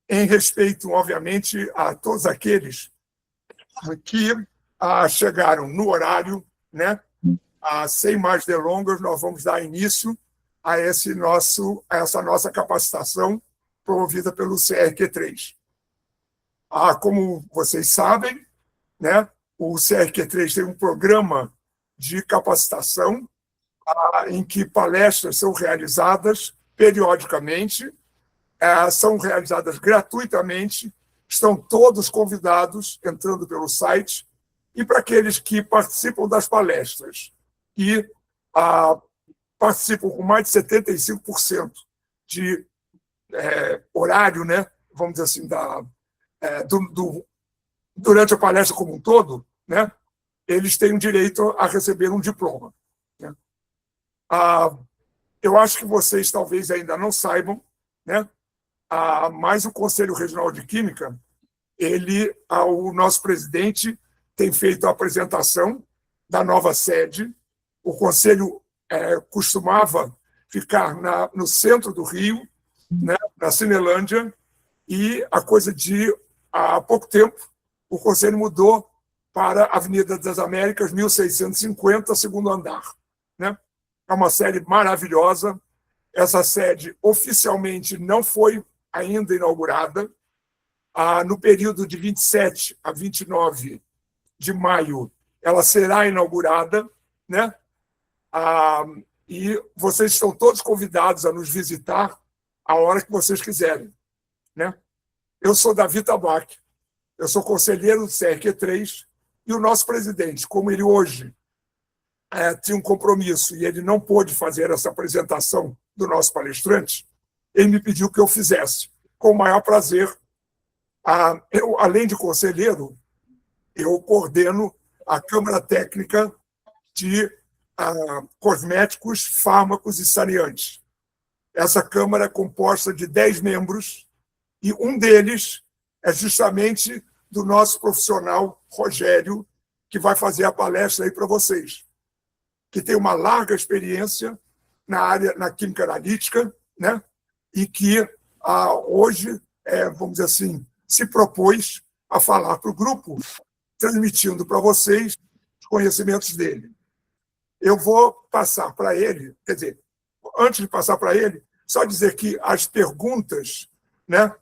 em respeito, obviamente, a todos aqueles que chegaram no horário, né? Sem mais delongas, nós vamos dar início a essa nossa capacitação promovida pelo CRQ3. Como vocês sabem, né, o CRQ3 tem um programa de capacitação em que palestras são realizadas periodicamente, são realizadas gratuitamente, estão todos convidados entrando pelo site, e para aqueles que participam das palestras e participam com mais de 75% de horário, né, vamos dizer assim, durante a palestra como um todo, né, eles têm o direito a receber um diploma. Né? Eu acho que vocês talvez ainda não saibam, né, mas o Conselho Regional de Química, o nosso presidente tem feito a apresentação da nova sede. O Conselho costumava ficar no centro do Rio, né, na Cinelândia, e há pouco tempo, o Conselho mudou para a Avenida das Américas, 1650, segundo andar. Né? É uma sede maravilhosa. Essa sede oficialmente não foi ainda inaugurada. No período de 27 a 29 de maio, ela será inaugurada, né? E vocês estão todos convidados a nos visitar a hora que vocês quiserem. Né? Eu sou Davi Tabac, eu sou conselheiro do CRQ3, e o nosso presidente, como ele hoje tinha um compromisso e ele não pôde fazer essa apresentação do nosso palestrante, ele me pediu que eu fizesse, com o maior prazer. Eu, além de conselheiro, eu coordeno a Câmara Técnica de Cosméticos, Fármacos e Saneantes. Essa Câmara é composta de 10 membros, e um deles é justamente do nosso profissional Rogério, que vai fazer a palestra aí para vocês, que tem uma larga experiência na química analítica, né? E que hoje, vamos dizer assim, se propôs a falar para o grupo, transmitindo para vocês os conhecimentos dele. Eu vou passar para ele, quer dizer, antes de passar para ele, só dizer que as perguntas, né,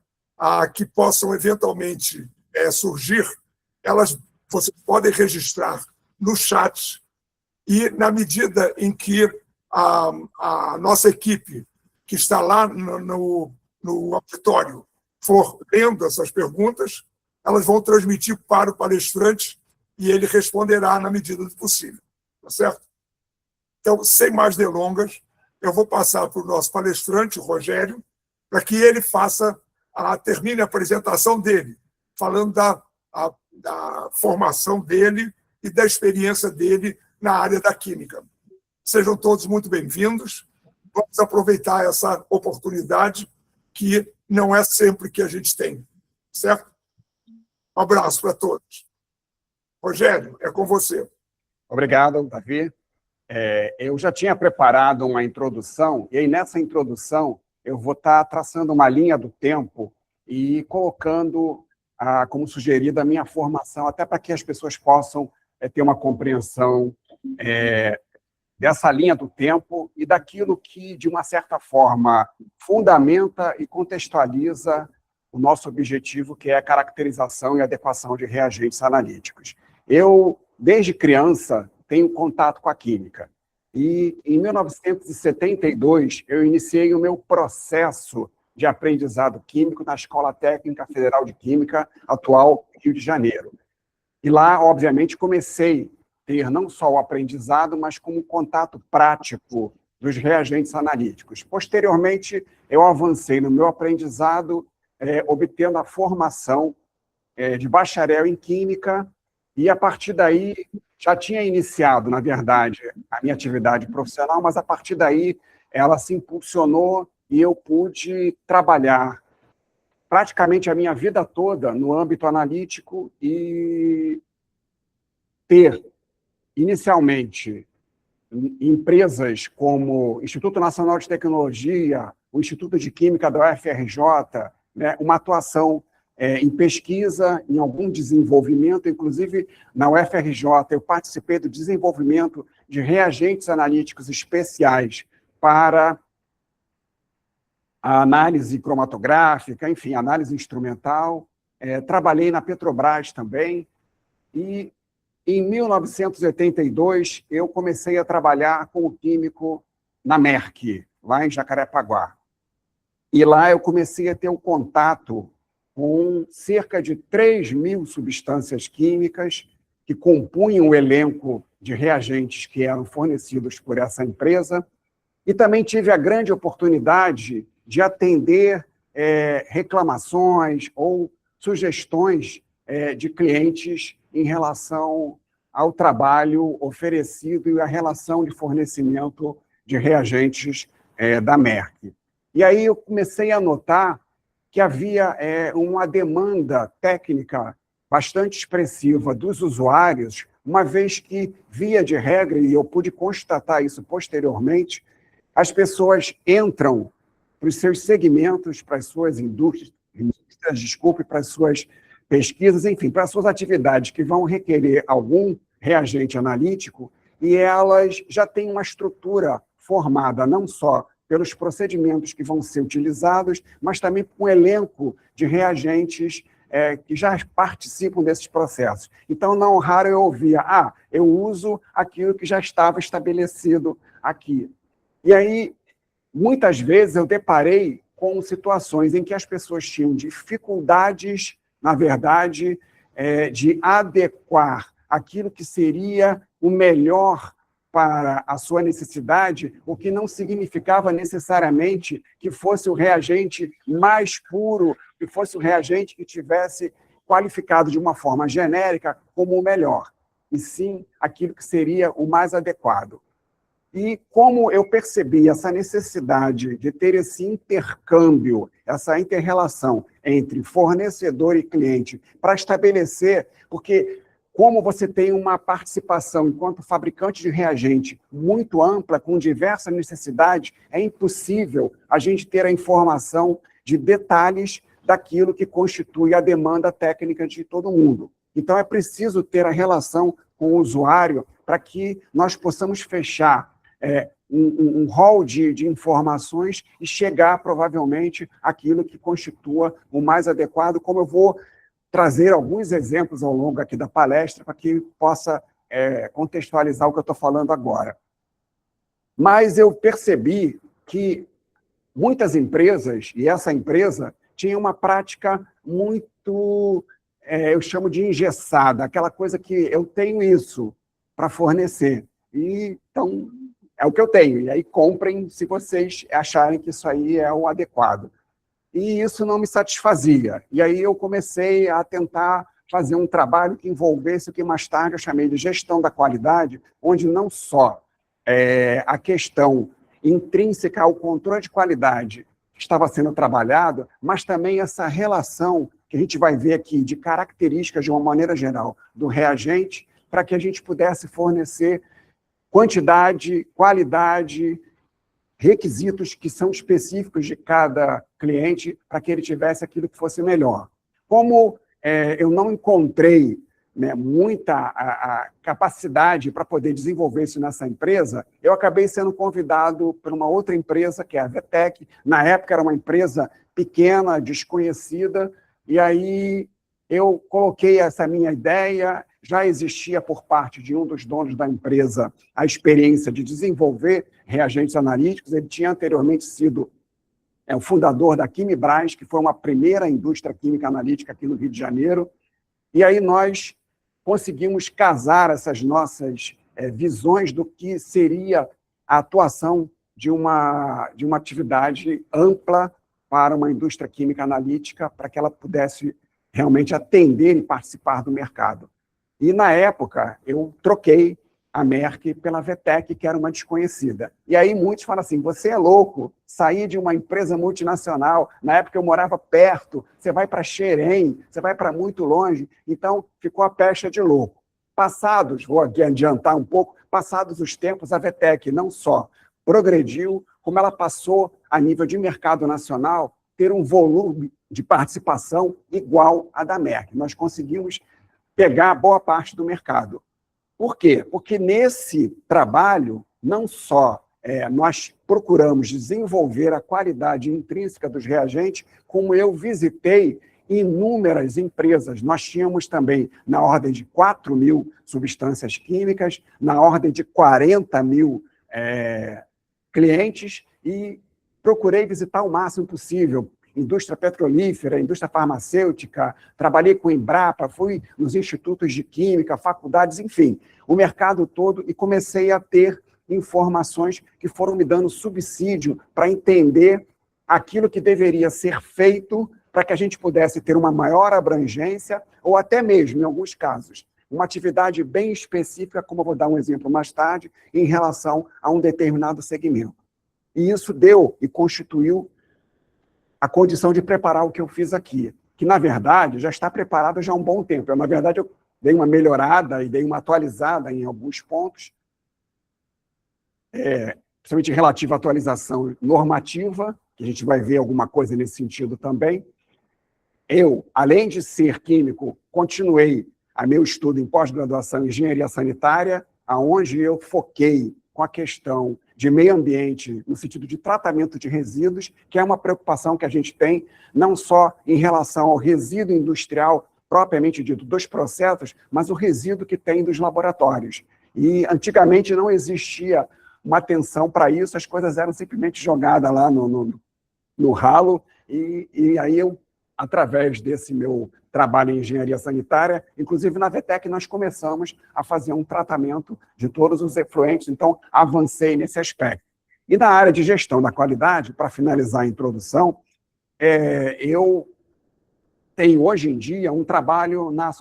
que possam eventualmente surgir, vocês podem registrar no chat, e na medida em que a nossa equipe, que está lá no auditório, for lendo essas perguntas, elas vão transmitir para o palestrante e ele responderá na medida do possível. Tá certo? Então, sem mais delongas, eu vou passar para o nosso palestrante, o Rogério, para que ele termine a apresentação dele, falando da formação dele e da experiência dele na área da química. Sejam todos muito bem-vindos. Vamos aproveitar essa oportunidade que não é sempre que a gente tem. Certo? Um abraço para todos. Rogério, é com você. Obrigado, Davi. Eu já tinha preparado uma introdução, e aí nessa introdução eu vou estar traçando uma linha do tempo e colocando, como sugerido, a minha formação, até para que as pessoas possam ter uma compreensão dessa linha do tempo e daquilo que, de uma certa forma, fundamenta e contextualiza o nosso objetivo, que é a caracterização e adequação de reagentes analíticos. Eu, desde criança, tenho contato com a química. E, em 1972, eu iniciei o meu processo de aprendizado químico na Escola Técnica Federal de Química, atual Rio de Janeiro. E lá, obviamente, comecei a ter não só o aprendizado, mas como contato prático dos reagentes analíticos. Posteriormente, eu avancei no meu aprendizado, obtendo a formação de bacharel em Química, e, a partir daí, já tinha iniciado, na verdade, a minha atividade profissional, mas, a partir daí, ela se impulsionou e eu pude trabalhar praticamente a minha vida toda no âmbito analítico e ter, inicialmente, empresas como o Instituto Nacional de Tecnologia, o Instituto de Química da UFRJ, né, uma atuação em pesquisa, em algum desenvolvimento, inclusive na UFRJ, eu participei do desenvolvimento de reagentes analíticos especiais para a análise cromatográfica, enfim, análise instrumental. Trabalhei na Petrobras também, e em 1982 eu comecei a trabalhar como químico na Merck, lá em Jacarepaguá. E lá eu comecei a ter o contato com cerca de 3.000 substâncias químicas que compunham o elenco de reagentes que eram fornecidos por essa empresa, e também tive a grande oportunidade de atender reclamações ou sugestões de clientes em relação ao trabalho oferecido e à relação de fornecimento de reagentes da Merck. E aí eu comecei a notar que havia uma demanda técnica bastante expressiva dos usuários, uma vez que, via de regra, e eu pude constatar isso posteriormente, as pessoas entram para os seus segmentos, para as suas indústrias, para as suas pesquisas, enfim, para as suas atividades que vão requerer algum reagente analítico, e elas já têm uma estrutura formada não só pelos procedimentos que vão ser utilizados, mas também com um elenco de reagentes que já participam desses processos. Então, não raro eu ouvia, eu uso aquilo que já estava estabelecido aqui. E aí, muitas vezes, eu deparei com situações em que as pessoas tinham dificuldades, na verdade, de adequar aquilo que seria o melhor para a sua necessidade, o que não significava necessariamente que fosse o reagente mais puro, que fosse o reagente que tivesse qualificado de uma forma genérica como o melhor, e sim aquilo que seria o mais adequado. E como eu percebi essa necessidade de ter esse intercâmbio, essa inter-relação entre fornecedor e cliente, para estabelecer, porque como você tem uma participação enquanto fabricante de reagente muito ampla, com diversas necessidades, é impossível a gente ter a informação de detalhes daquilo que constitui a demanda técnica de todo mundo. Então, é preciso ter a relação com o usuário para que nós possamos fechar um rol de informações e chegar, provavelmente, àquilo que constitua o mais adequado, como eu vou trazer alguns exemplos ao longo aqui da palestra para que possa contextualizar o que eu estou falando agora. Mas eu percebi que muitas empresas, e essa empresa, tinha uma prática muito, eu chamo de engessada, aquela coisa que eu tenho isso para fornecer. E, então, é o que eu tenho. E aí comprem se vocês acharem que isso aí é o adequado. E isso não me satisfazia. E aí eu comecei a tentar fazer um trabalho que envolvesse o que mais tarde eu chamei de gestão da qualidade, onde não só a questão intrínseca ao controle de qualidade estava sendo trabalhado, mas também essa relação que a gente vai ver aqui de características, de uma maneira geral, do reagente, para que a gente pudesse fornecer quantidade, qualidade, requisitos que são específicos de cada cliente para que ele tivesse aquilo que fosse melhor. Como eu não encontrei muita a capacidade para poder desenvolver isso nessa empresa, eu acabei sendo convidado por uma outra empresa, que é a VTEC. Na época era uma empresa pequena, desconhecida, e aí eu coloquei essa minha ideia. Já existia por parte de um dos donos da empresa a experiência de desenvolver reagentes analíticos. Ele tinha anteriormente sido o fundador da Quimibras, que foi uma primeira indústria química analítica aqui no Rio de Janeiro. E aí nós conseguimos casar essas nossas visões do que seria a atuação de uma atividade ampla para uma indústria química analítica, para que ela pudesse realmente atender e participar do mercado. E, na época, eu troquei a Merck pela VTEC, que era uma desconhecida. E aí muitos falam assim, você é louco, sair de uma empresa multinacional, na época eu morava perto, você vai para Xerém, você vai para muito longe, então ficou a pecha de louco. Passados, vou aqui adiantar um pouco, passados os tempos, a VTEC não só progrediu, como ela passou, a nível de mercado nacional, ter um volume de participação igual à da Merck. Nós conseguimos pegar boa parte do mercado. Por quê? Porque nesse trabalho, não só nós procuramos desenvolver a qualidade intrínseca dos reagentes, como eu visitei inúmeras empresas. Nós tínhamos também na ordem de 4.000 substâncias químicas, na ordem de 40.000 clientes, e procurei visitar o máximo possível. Indústria petrolífera, indústria farmacêutica, trabalhei com Embrapa, fui nos institutos de química, faculdades, enfim, o mercado todo, e comecei a ter informações que foram me dando subsídio para entender aquilo que deveria ser feito para que a gente pudesse ter uma maior abrangência, ou até mesmo, em alguns casos, uma atividade bem específica, como eu vou dar um exemplo mais tarde, em relação a um determinado segmento. E isso deu e constituiu a condição de preparar o que eu fiz aqui, que, na verdade, já está preparado já há um bom tempo. Na verdade, eu dei uma melhorada e dei uma atualizada em alguns pontos, principalmente relativa à atualização normativa, que a gente vai ver alguma coisa nesse sentido também. Eu, além de ser químico, continuei a meu estudo em pós-graduação em engenharia sanitária, aonde eu foquei com a questão de meio ambiente, no sentido de tratamento de resíduos, que é uma preocupação que a gente tem, não só em relação ao resíduo industrial propriamente dito dos processos, mas o resíduo que tem dos laboratórios. E antigamente não existia uma atenção para isso, as coisas eram simplesmente jogadas lá no ralo, e aí eu, através desse meu trabalho em engenharia sanitária, inclusive na VTEC nós começamos a fazer um tratamento de todos os efluentes, então avancei nesse aspecto. E na área de gestão da qualidade, para finalizar a introdução, eu tenho hoje em dia um trabalho na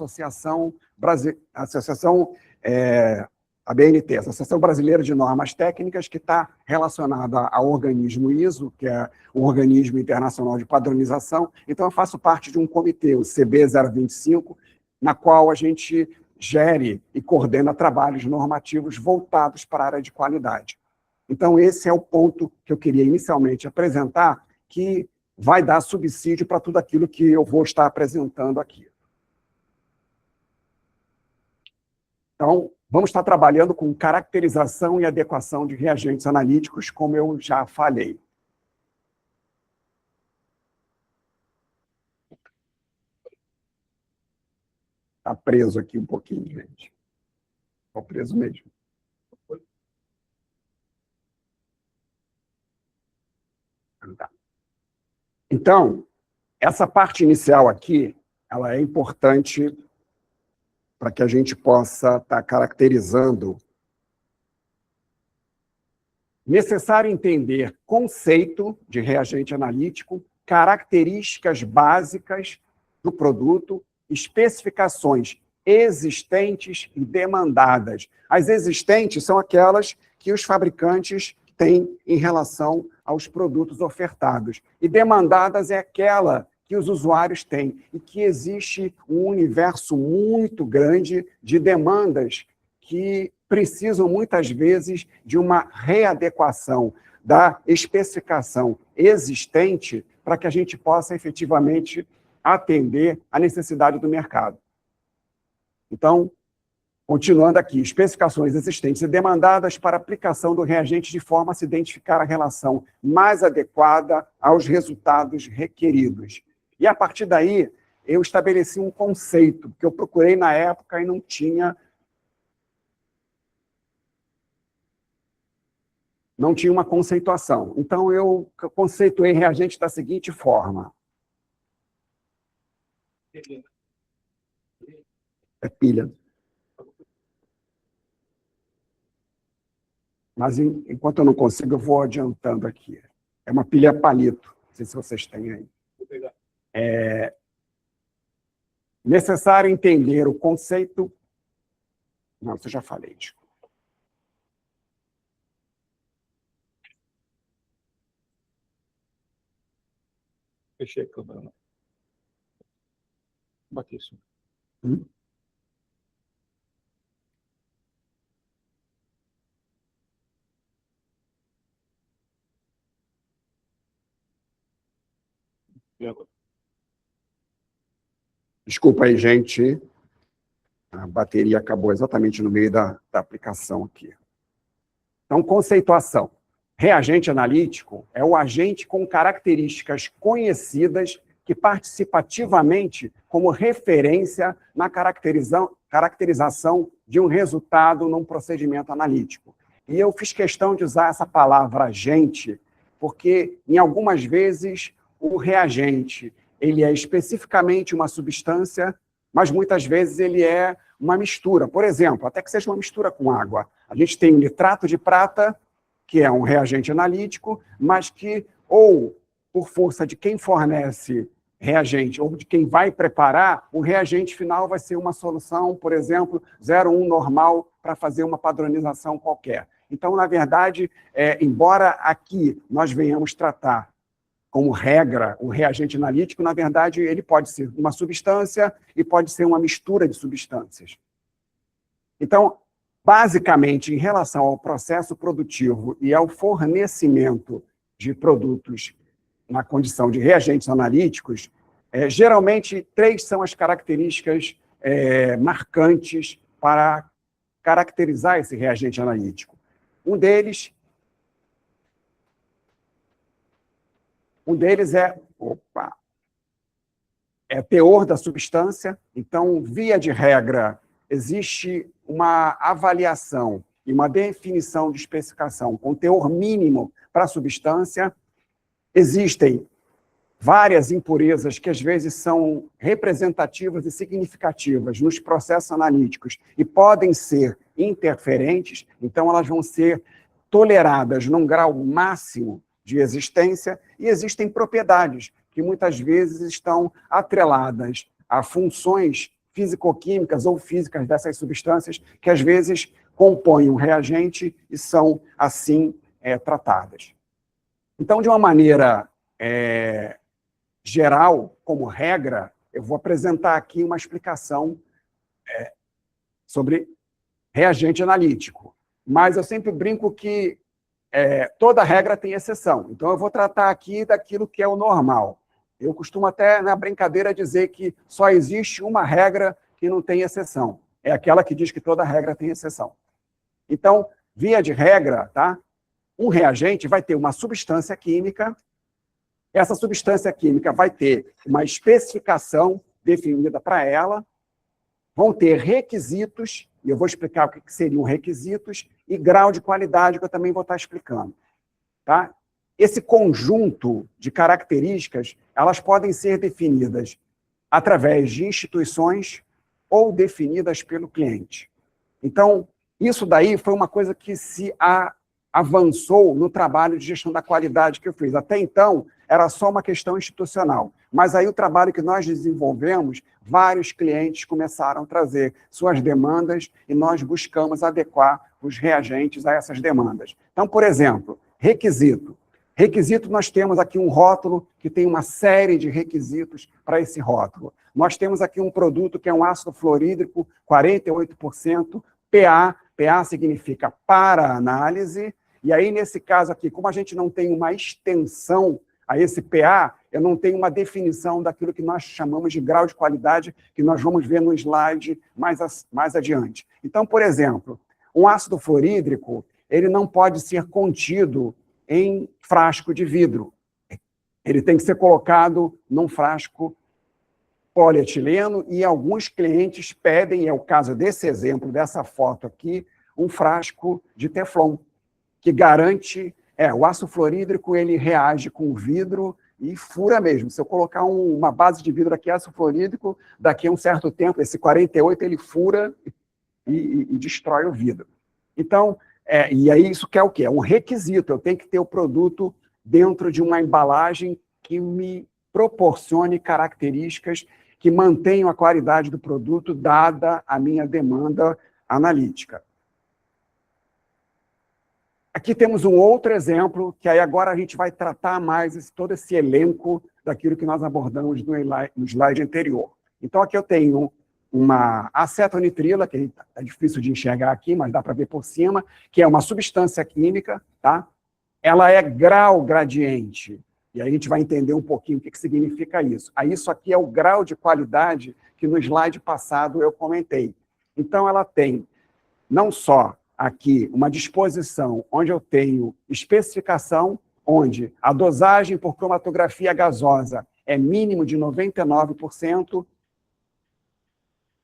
a BNT, Associação Brasileira de Normas Técnicas, que está relacionada ao organismo ISO, que é o Organismo Internacional de Padronização. Então, eu faço parte de um comitê, o CB025, na qual a gente gere e coordena trabalhos normativos voltados para a área de qualidade. Então, esse é o ponto que eu queria inicialmente apresentar, que vai dar subsídio para tudo aquilo que eu vou estar apresentando aqui. Então, vamos estar trabalhando com caracterização e adequação de reagentes analíticos, como eu já falei. Está preso aqui um pouquinho, gente. Está preso mesmo. Então, essa parte inicial aqui, ela é importante para que a gente possa estar caracterizando. Necessário entender conceito de reagente analítico, características básicas do produto, especificações existentes e demandadas. As existentes são aquelas que os fabricantes têm em relação aos produtos ofertados. E demandadas é aquela que os usuários têm, e que existe um universo muito grande de demandas que precisam, muitas vezes, de uma readequação da especificação existente para que a gente possa, efetivamente, atender à necessidade do mercado. Então, continuando aqui, especificações existentes e demandadas para aplicação do reagente de forma a se identificar a relação mais adequada aos resultados requeridos. E, a partir daí, eu estabeleci um conceito, que eu procurei na época e não tinha uma conceituação. Então, eu conceituei reagente da seguinte forma. É pilha. Mas, enquanto eu não consigo, eu vou adiantando aqui. É uma pilha palito. Não sei se vocês têm aí. É necessário entender o conceito... Não, isso eu já falei, desculpa. Fechei a câmera, não. Bati isso. E agora? Desculpa aí, gente. A bateria acabou exatamente no meio da aplicação aqui. Então, conceituação. Reagente analítico é o agente com características conhecidas que participa ativamente como referência na caracterização de um resultado num procedimento analítico. E eu fiz questão de usar essa palavra agente, porque, em algumas vezes, o reagente ele é especificamente uma substância, mas muitas vezes ele é uma mistura. Por exemplo, até que seja uma mistura com água. A gente tem o nitrato de prata, que é um reagente analítico, mas que, ou por força de quem fornece reagente, ou de quem vai preparar, o reagente final vai ser uma solução, por exemplo, 0,1 normal para fazer uma padronização qualquer. Então, na verdade, embora aqui nós venhamos tratar como regra o reagente analítico, na verdade, ele pode ser uma substância e pode ser uma mistura de substâncias. Então, basicamente, em relação ao processo produtivo e ao fornecimento de produtos na condição de reagentes analíticos, geralmente, 3 são as características marcantes para caracterizar esse reagente analítico. Um deles é teor da substância. Então, via de regra, existe uma avaliação e uma definição de especificação com teor mínimo para a substância. Existem várias impurezas que, às vezes, são representativas e significativas nos processos analíticos e podem ser interferentes, então elas vão ser toleradas num grau máximo de existência, e existem propriedades que muitas vezes estão atreladas a funções físico-químicas ou físicas dessas substâncias que, às vezes, compõem um reagente e são, assim, tratadas. Então, de uma maneira geral, como regra, eu vou apresentar aqui uma explicação sobre reagente analítico. Mas eu sempre brinco que toda regra tem exceção. Então, eu vou tratar aqui daquilo que é o normal. Eu costumo até, na brincadeira, dizer que só existe uma regra que não tem exceção. É aquela que diz que toda regra tem exceção. Então, via de regra, tá? Um reagente vai ter uma substância química. Essa substância química vai ter uma especificação definida para ela. Vão ter requisitos, e eu vou explicar o que seriam requisitos, e grau de qualidade, que eu também vou estar explicando. Tá? Esse conjunto de características, elas podem ser definidas através de instituições ou definidas pelo cliente. Então, isso daí foi uma coisa que se avançou no trabalho de gestão da qualidade que eu fiz. Até então, era só uma questão institucional. Mas aí o trabalho que nós desenvolvemos, vários clientes começaram a trazer suas demandas e nós buscamos adequar os reagentes a essas demandas. Então, por exemplo, requisito. Requisito, nós temos aqui um rótulo que tem uma série de requisitos para esse rótulo. Nós temos aqui um produto que é um ácido fluorídrico, 48%, PA. PA significa para análise. E aí, nesse caso aqui, como a gente não tem uma extensão a esse PA, eu não tenho uma definição daquilo que nós chamamos de grau de qualidade, que nós vamos ver no slide mais adiante. Então, por exemplo, um ácido fluorídrico, ele não pode ser contido em frasco de vidro. Ele tem que ser colocado num frasco polietileno e alguns clientes pedem, é o caso desse exemplo, dessa foto aqui, um frasco de teflon, que garante... o ácido fluorídrico, ele reage com o vidro e fura mesmo. Se eu colocar uma base de vidro aqui, ácido fluorídrico, daqui a um certo tempo, esse 48, ele fura e destrói o vidro. Então, e aí isso quer o quê? É um requisito. Eu tenho que ter o produto dentro de uma embalagem que me proporcione características que mantenham a qualidade do produto, dada a minha demanda analítica. Aqui temos um outro exemplo, que aí agora a gente vai tratar mais todo esse elenco daquilo que nós abordamos no slide anterior. Então, aqui eu tenho uma acetonitrila, que é difícil de enxergar aqui, mas dá para ver por cima, que é uma substância química, tá? Ela é grau gradiente E aí a gente vai entender um pouquinho o que significa isso. Aí isso aqui é o grau de qualidade que no slide passado eu comentei. Então, ela tem não só aqui uma disposição onde eu tenho especificação, onde a dosagem por cromatografia gasosa é mínimo de 99%,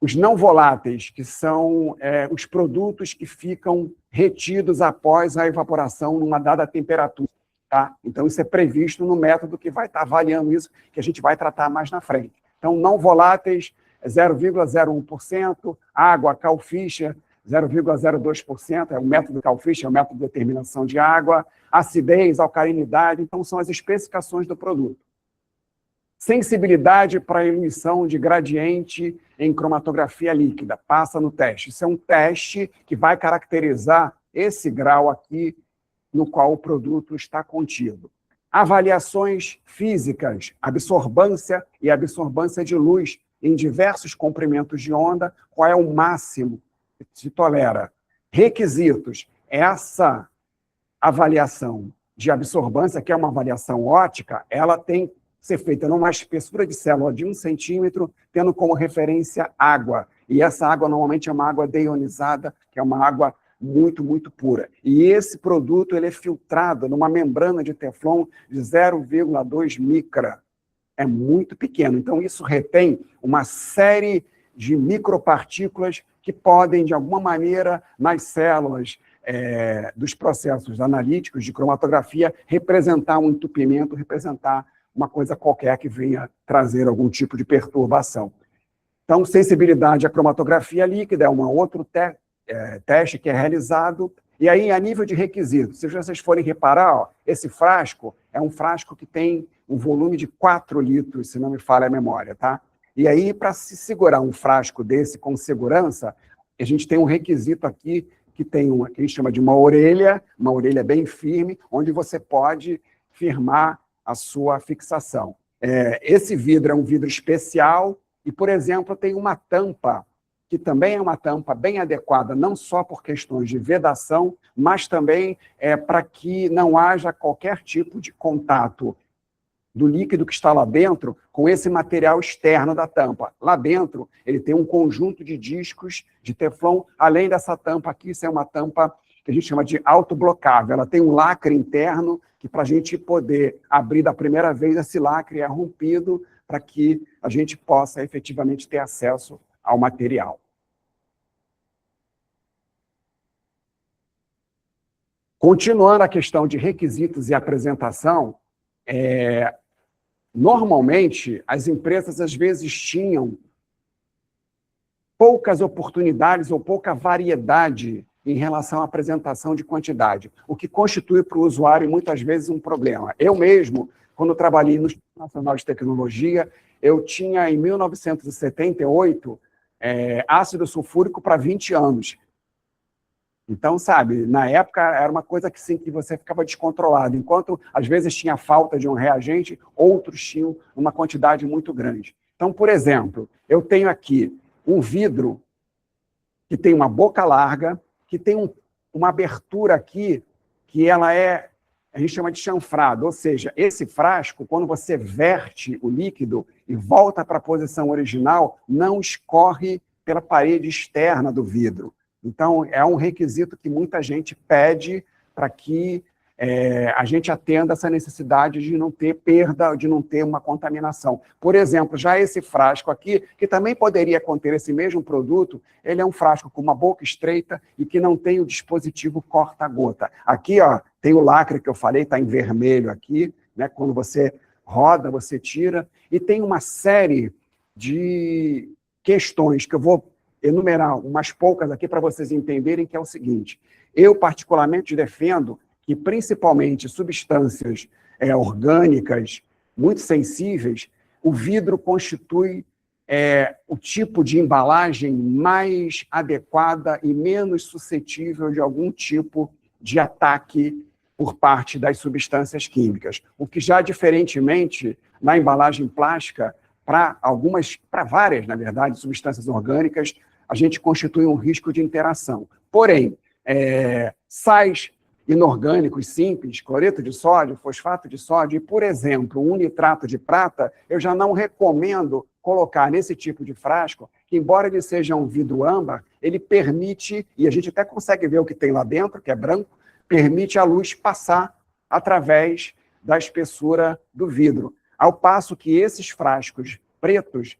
os não voláteis, que são os produtos que ficam retidos após a evaporação numa dada temperatura. Tá? Então, isso é previsto no método que vai estar avaliando isso, que a gente vai tratar mais na frente. Então, não voláteis, 0,01%, água, Cal-Fischer, 0,02%, é o método Cal-Fischer, é o método de determinação de água, acidez, alcalinidade, então são as especificações do produto. Sensibilidade para a emissão de gradiente em cromatografia líquida, passa no teste. Isso é um teste que vai caracterizar esse grau aqui no qual o produto está contido. Avaliações físicas, absorvância e absorvância de luz em diversos comprimentos de onda, qual é o máximo que se tolera. Requisitos, essa avaliação de absorvância, que é uma avaliação ótica, ela tem que ser feita numa espessura de célula de 1 centímetro, tendo como referência água. E essa água normalmente é uma água deionizada, que é uma água muito, muito pura. E esse produto ele é filtrado numa membrana de Teflon de 0,2 micra. É muito pequeno. Então, isso retém uma série de micropartículas que podem, de alguma maneira, nas células dos processos analíticos de cromatografia, representar um entupimento, representar uma coisa qualquer que venha trazer algum tipo de perturbação. Então, sensibilidade à cromatografia líquida é um outro teste que é realizado. E aí, a nível de requisitos, se vocês forem reparar, ó, esse frasco é um frasco que tem um volume de 4 litros, se não me falha a memória, tá? E aí, para se segurar um frasco desse com segurança, a gente tem um requisito aqui que tem uma, que a gente chama de uma orelha bem firme, onde você pode firmar a sua fixação. Esse vidro é um vidro especial e, por exemplo, tem uma tampa, que também é uma tampa bem adequada, não só por questões de vedação, mas também para que não haja qualquer tipo de contato do líquido que está lá dentro com esse material externo da tampa. Lá dentro, ele tem um conjunto de discos de Teflon, além dessa tampa aqui, isso é uma tampa que a gente chama de autoblocável. Ela tem um lacre interno que, para a gente poder abrir da primeira vez, esse lacre é rompido para que a gente possa efetivamente ter acesso ao material. Continuando a questão de requisitos e apresentação, normalmente, as empresas, às vezes, tinham poucas oportunidades ou pouca variedade em relação à apresentação de quantidade, o que constitui para o usuário, muitas vezes, um problema. Eu mesmo, quando trabalhei no Instituto Nacional de Tecnologia, eu tinha, em 1978, ácido sulfúrico para 20 anos. Então, sabe, na época era uma coisa que, sim, que você ficava descontrolado. Enquanto, às vezes, tinha falta de um reagente, outros tinham uma quantidade muito grande. Então, por exemplo, eu tenho aqui um vidro que tem uma boca larga, que tem uma abertura aqui que ela a gente chama de chanfrado, ou seja, esse frasco, quando você verte o líquido e volta para a posição original, não escorre pela parede externa do vidro. Então, é um requisito que muita gente pede para que a gente atenda essa necessidade de não ter perda, de não ter uma contaminação. Por exemplo, já esse frasco aqui, que também poderia conter esse mesmo produto, ele é um frasco com uma boca estreita e que não tem o dispositivo corta-gota. Aqui, ó, tem o lacre que eu falei, está em vermelho aqui, né? Quando você roda, você tira, e tem uma série de questões que eu vou enumerar umas poucas aqui para vocês entenderem, que é o seguinte: eu particularmente defendo que, principalmente, substâncias orgânicas muito sensíveis, o vidro constitui o tipo de embalagem mais adequada e menos suscetível de algum tipo de ataque por parte das substâncias químicas. O que já, diferentemente, na embalagem plástica, para várias, na verdade, substâncias orgânicas, a gente constitui um risco de interação. Porém, sais inorgânicos simples, cloreto de sódio, fosfato de sódio, e, por exemplo, um nitrato de prata, eu já não recomendo colocar nesse tipo de frasco, que embora ele seja um vidro âmbar, ele permite, e a gente até consegue ver o que tem lá dentro, que é branco, permite a luz passar através da espessura do vidro. Ao passo que esses frascos pretos,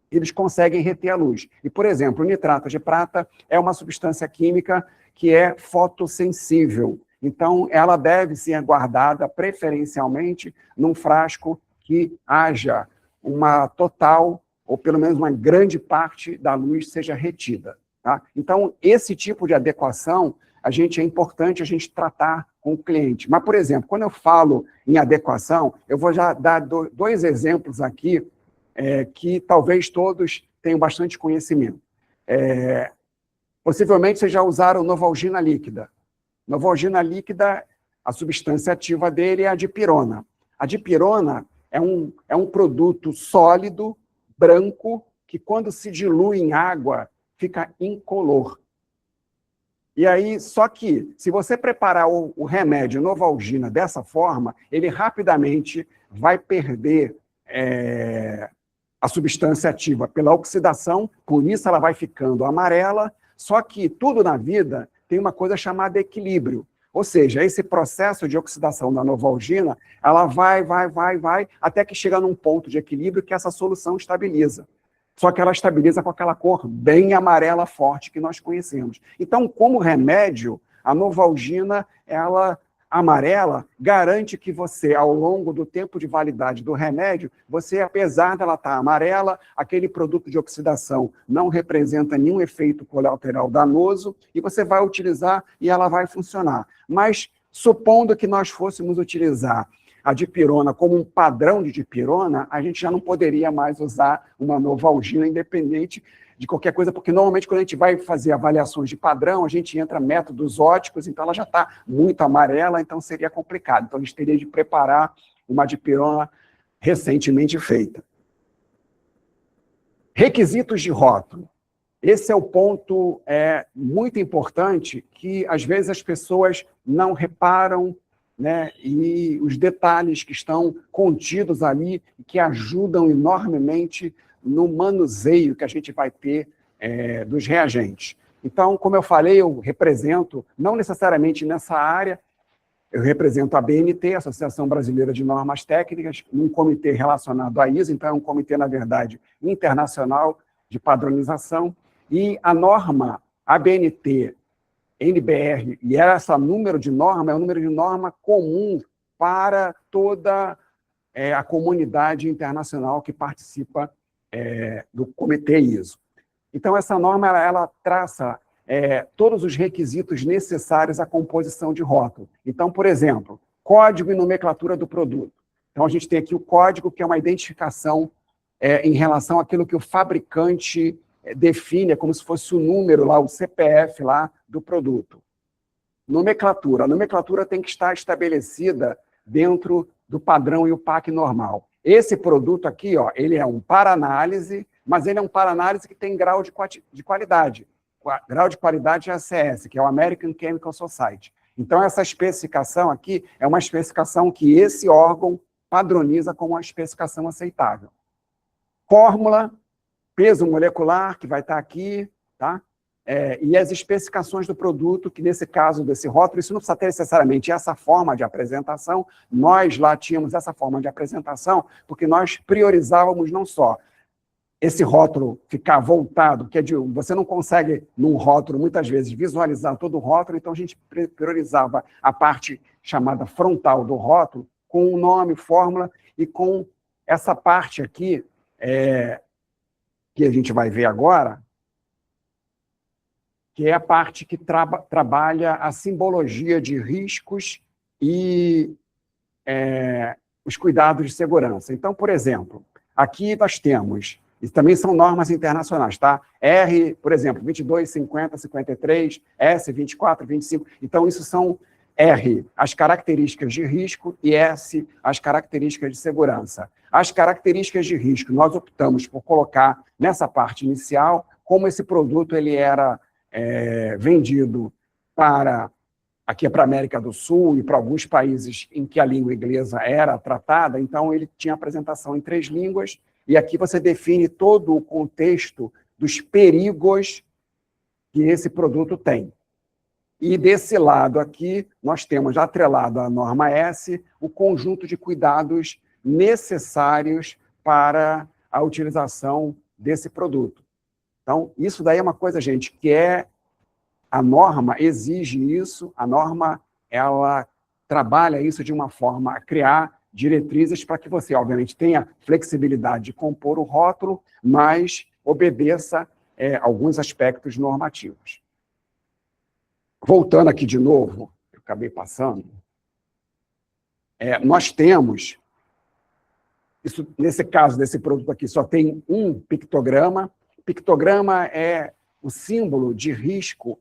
eles conseguem reter a luz. E, por exemplo, o nitrato de prata é uma substância química que é fotossensível. Então, ela deve ser guardada preferencialmente num frasco que haja uma total, ou pelo menos uma grande parte da luz seja retida. Tá? Então, esse tipo de adequação, é importante a gente tratar com o cliente. Mas, por exemplo, quando eu falo em adequação, eu vou já dar dois exemplos aqui que talvez todos tenham bastante conhecimento. Possivelmente vocês já usaram Novalgina líquida. Novalgina líquida, a substância ativa dele é a dipirona. A dipirona é um produto sólido, branco, que quando se dilui em água, fica incolor. E aí, só que, se você preparar o remédio Novalgina dessa forma, ele rapidamente vai perder a substância ativa pela oxidação, por isso ela vai ficando amarela, só que tudo na vida tem uma coisa chamada equilíbrio. Ou seja, esse processo de oxidação da Novalgina, ela vai, até que chega num ponto de equilíbrio que essa solução estabiliza. Só que ela estabiliza com aquela cor bem amarela forte que nós conhecemos. Então, como remédio, a Novalgina, ela amarela, garante que você, ao longo do tempo de validade do remédio, você, apesar dela estar amarela, aquele produto de oxidação não representa nenhum efeito colateral danoso e você vai utilizar e ela vai funcionar. Mas, supondo que nós fôssemos utilizar a dipirona como um padrão de dipirona, a gente já não poderia mais usar uma Novalgina independente de qualquer coisa, porque normalmente quando a gente vai fazer avaliações de padrão, a gente entra métodos óticos, então ela já está muito amarela, então seria complicado. Então a gente teria de preparar uma dipirona recentemente feita. Requisitos de rótulo. Esse é o ponto muito importante que às vezes as pessoas não reparam, né, e os detalhes que estão contidos ali, que ajudam enormemente no manuseio que a gente vai ter dos reagentes. Então, como eu falei, eu represento, não necessariamente nessa área, eu represento a BNT, Associação Brasileira de Normas Técnicas, num comitê relacionado à ISO, então é um comitê, na verdade, internacional de padronização, e a norma ABNT, NBR, e esse número de norma é um número de norma comum para toda a comunidade internacional que participa do Comitê ISO. Então, essa norma ela traça todos os requisitos necessários à composição de rótulo. Então, por exemplo, código e nomenclatura do produto. Então, a gente tem aqui o código, que é uma identificação em relação àquilo que o fabricante define, como se fosse o número lá, o CPF lá do produto. Nomenclatura. A nomenclatura tem que estar estabelecida dentro do padrão e o PAC normal. Esse produto aqui, ó, ele é um para-análise, mas ele é um para-análise que tem grau de qualidade. Grau de qualidade é ACS, que é o American Chemical Society. Então, essa especificação aqui é uma especificação que esse órgão padroniza como uma especificação aceitável. Fórmula, peso molecular, que vai estar aqui, tá? E as especificações do produto, que nesse caso desse rótulo, isso não precisa ter necessariamente essa forma de apresentação, nós lá tínhamos essa forma de apresentação, porque nós priorizávamos não só esse rótulo ficar voltado, que você não consegue, num rótulo, muitas vezes, visualizar todo o rótulo, então a gente priorizava a parte chamada frontal do rótulo, com o nome, fórmula, e com essa parte aqui, que a gente vai ver agora, que é a parte que trabalha a simbologia de riscos e os cuidados de segurança. Então, por exemplo, aqui nós temos, e também são normas internacionais, tá? R, por exemplo, 22, 50, 53, S, 24, 25. Então, isso são R, as características de risco, e S, as características de segurança. As características de risco, nós optamos por colocar nessa parte inicial, como esse produto ele era vendido para aqui é para a América do Sul e para alguns países em que a língua inglesa era tratada, então ele tinha apresentação em 3 línguas, e aqui você define todo o contexto dos perigos que esse produto tem. E desse lado aqui, nós temos atrelado à norma S o conjunto de cuidados necessários para a utilização desse produto. Então, isso daí é uma coisa, gente, que a norma exige isso, a norma ela trabalha isso de uma forma a criar diretrizes para que você, obviamente, tenha flexibilidade de compor o rótulo, mas obedeça alguns aspectos normativos. Voltando aqui de novo, eu acabei passando, nós temos, isso, nesse caso desse produto aqui, só tem um pictograma. Pictograma é o símbolo de risco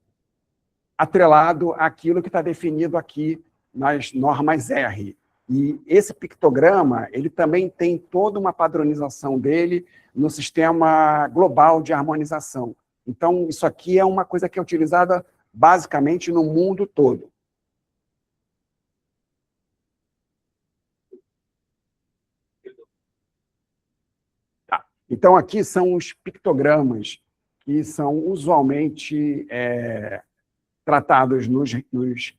atrelado àquilo que está definido aqui nas normas R. E esse pictograma, ele também tem toda uma padronização dele no sistema global de harmonização. Então, isso aqui é uma coisa que é utilizada basicamente no mundo todo. Tá. Então, aqui são os pictogramas que são usualmente tratados nos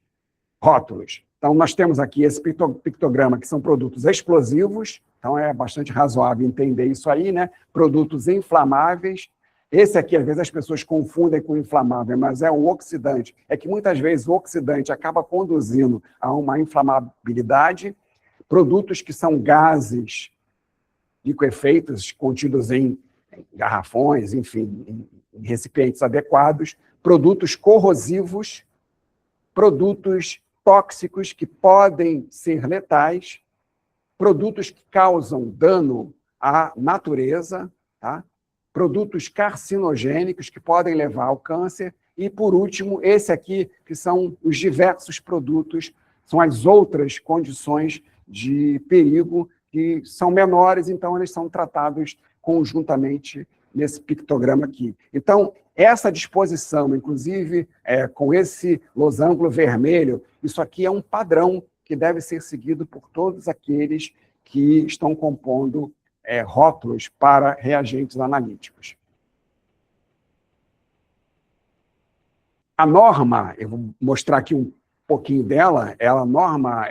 rótulos. Então, nós temos aqui esse pictograma, que são produtos explosivos, então é bastante razoável entender isso aí, né? Produtos inflamáveis. Esse aqui, às vezes, as pessoas confundem com inflamável, mas é um oxidante. É que, muitas vezes, o oxidante acaba conduzindo a uma inflamabilidade. Produtos que são gases liquefeitos, contidos em garrafões, enfim, em recipientes adequados. Produtos corrosivos, produtos tóxicos que podem ser letais, produtos que causam dano à natureza, tá? Produtos carcinogênicos que podem levar ao câncer, e, por último, esse aqui, que são os diversos produtos, são as outras condições de perigo que são menores, então eles são tratados conjuntamente nesse pictograma aqui. Então, essa disposição, inclusive, com esse losango vermelho, isso aqui é um padrão que deve ser seguido por todos aqueles que estão compondo rótulos para reagentes analíticos. A norma, eu vou mostrar aqui um pouquinho dela, a norma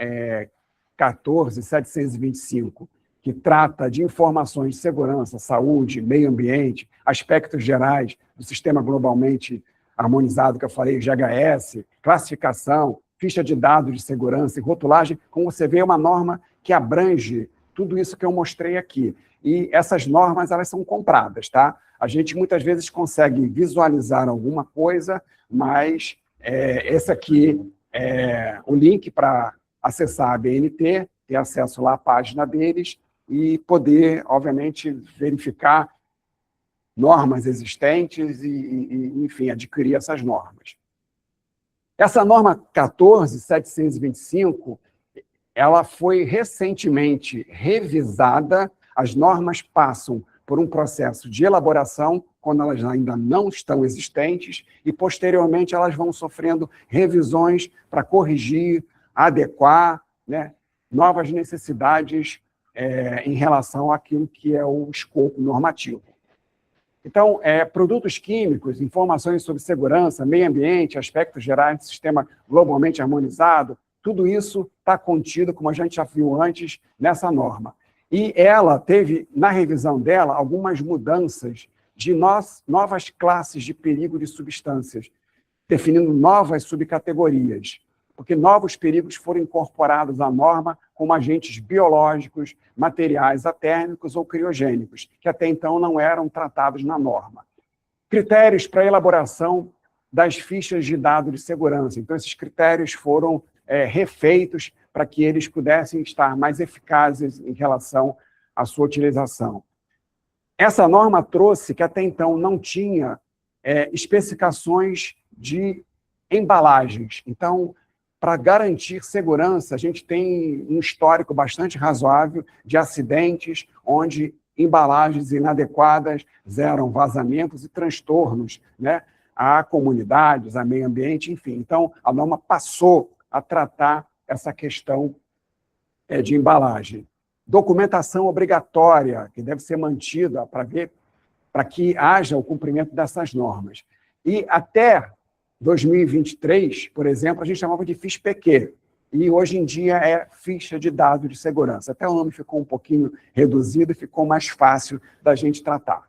14725, que trata de informações de segurança, saúde, meio ambiente, aspectos gerais do sistema globalmente harmonizado, que eu falei, GHS, classificação, ficha de dados de segurança e rotulagem. Como você vê, é uma norma que abrange tudo isso que eu mostrei aqui. E essas normas, elas são compradas, tá? A gente, muitas vezes, consegue visualizar alguma coisa, mas esse aqui é o link para acessar a BNT, ter acesso lá à página deles e poder, obviamente, verificar normas existentes e enfim, adquirir essas normas. Essa norma 14725, ela foi recentemente revisada. As normas passam por um processo de elaboração, quando elas ainda não estão existentes, e, posteriormente, elas vão sofrendo revisões para corrigir, adequar, né, novas necessidades em relação àquilo que é o escopo normativo. Então, produtos químicos, informações sobre segurança, meio ambiente, aspectos gerais do sistema globalmente harmonizado, tudo isso está contido, como a gente já viu antes, nessa norma. E ela teve, na revisão dela, algumas mudanças de novas classes de perigo de substâncias, definindo novas subcategorias, porque novos perigos foram incorporados à norma como agentes biológicos, materiais atérmicos ou criogênicos, que até então não eram tratados na norma. Critérios para a elaboração das fichas de dados de segurança. Então, esses critérios foram refeitos para que eles pudessem estar mais eficazes em relação à sua utilização. Essa norma trouxe que até então não tinha especificações de embalagens. Então, para garantir segurança, a gente tem um histórico bastante razoável de acidentes onde embalagens inadequadas geram vazamentos e transtornos, né, a comunidades, a meio ambiente, enfim. Então, a norma passou a tratar essa questão de embalagem. Documentação obrigatória, que deve ser mantida para que haja o cumprimento dessas normas. E até 2023, por exemplo, a gente chamava de FISPQ, e hoje em dia é Ficha de Dados de Segurança. Até o nome ficou um pouquinho reduzido e ficou mais fácil da gente tratar.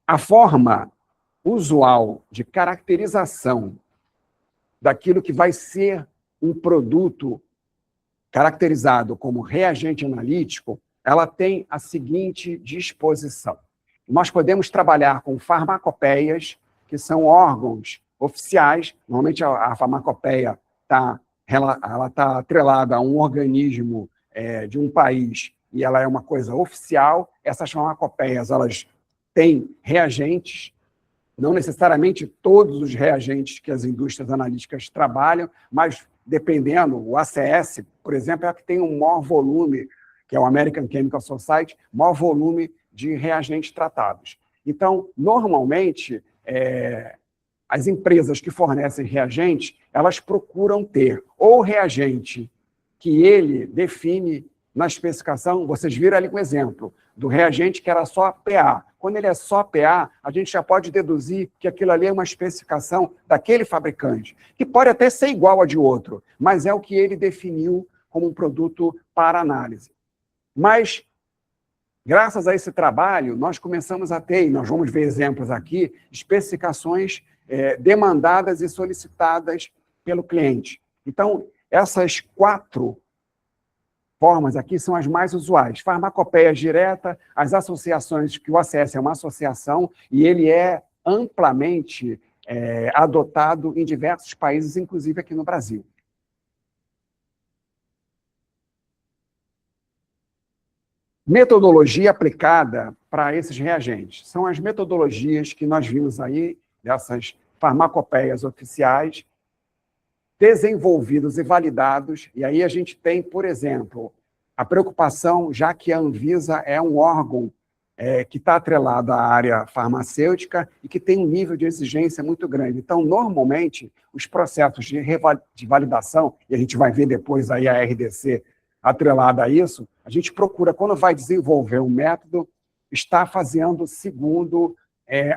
A forma usual de caracterização daquilo que vai ser um produto caracterizado como reagente analítico, ela tem a seguinte disposição. Nós podemos trabalhar com farmacopeias, que são órgãos oficiais. Normalmente a farmacopeia está atrelada a um organismo de um país e ela é uma coisa oficial. Essas farmacopeias elas têm reagentes, não necessariamente todos os reagentes que as indústrias analíticas trabalham, mas dependendo, o ACS, por exemplo, é a que tem um maior volume, que é o American Chemical Society, maior volume de reagentes tratados. Então, normalmente, as empresas que fornecem reagentes, elas procuram ter ou reagente que ele define na especificação, vocês viram ali um exemplo do reagente que era só PA. Quando ele é só PA, a gente já pode deduzir que aquilo ali é uma especificação daquele fabricante, que pode até ser igual a de outro, mas é o que ele definiu como um produto para análise. Mas, graças a esse trabalho, nós começamos a ter, e nós vamos ver exemplos aqui, especificações demandadas e solicitadas pelo cliente. Então, essas 4 formas aqui são as mais usuais. Farmacopeia direta, as associações, que o ACS é uma associação, e ele é amplamente adotado em diversos países, inclusive aqui no Brasil. Metodologia aplicada para esses reagentes. São as metodologias que nós vimos aí, dessas farmacopeias oficiais, desenvolvidos e validados, e aí a gente tem, por exemplo, a preocupação, já que a Anvisa é um órgão que está atrelado à área farmacêutica e que tem um nível de exigência muito grande. Então, normalmente, os processos de validação, e a gente vai ver depois aí a RDC atrelada a isso, a gente procura, quando vai desenvolver um método, estar fazendo segundo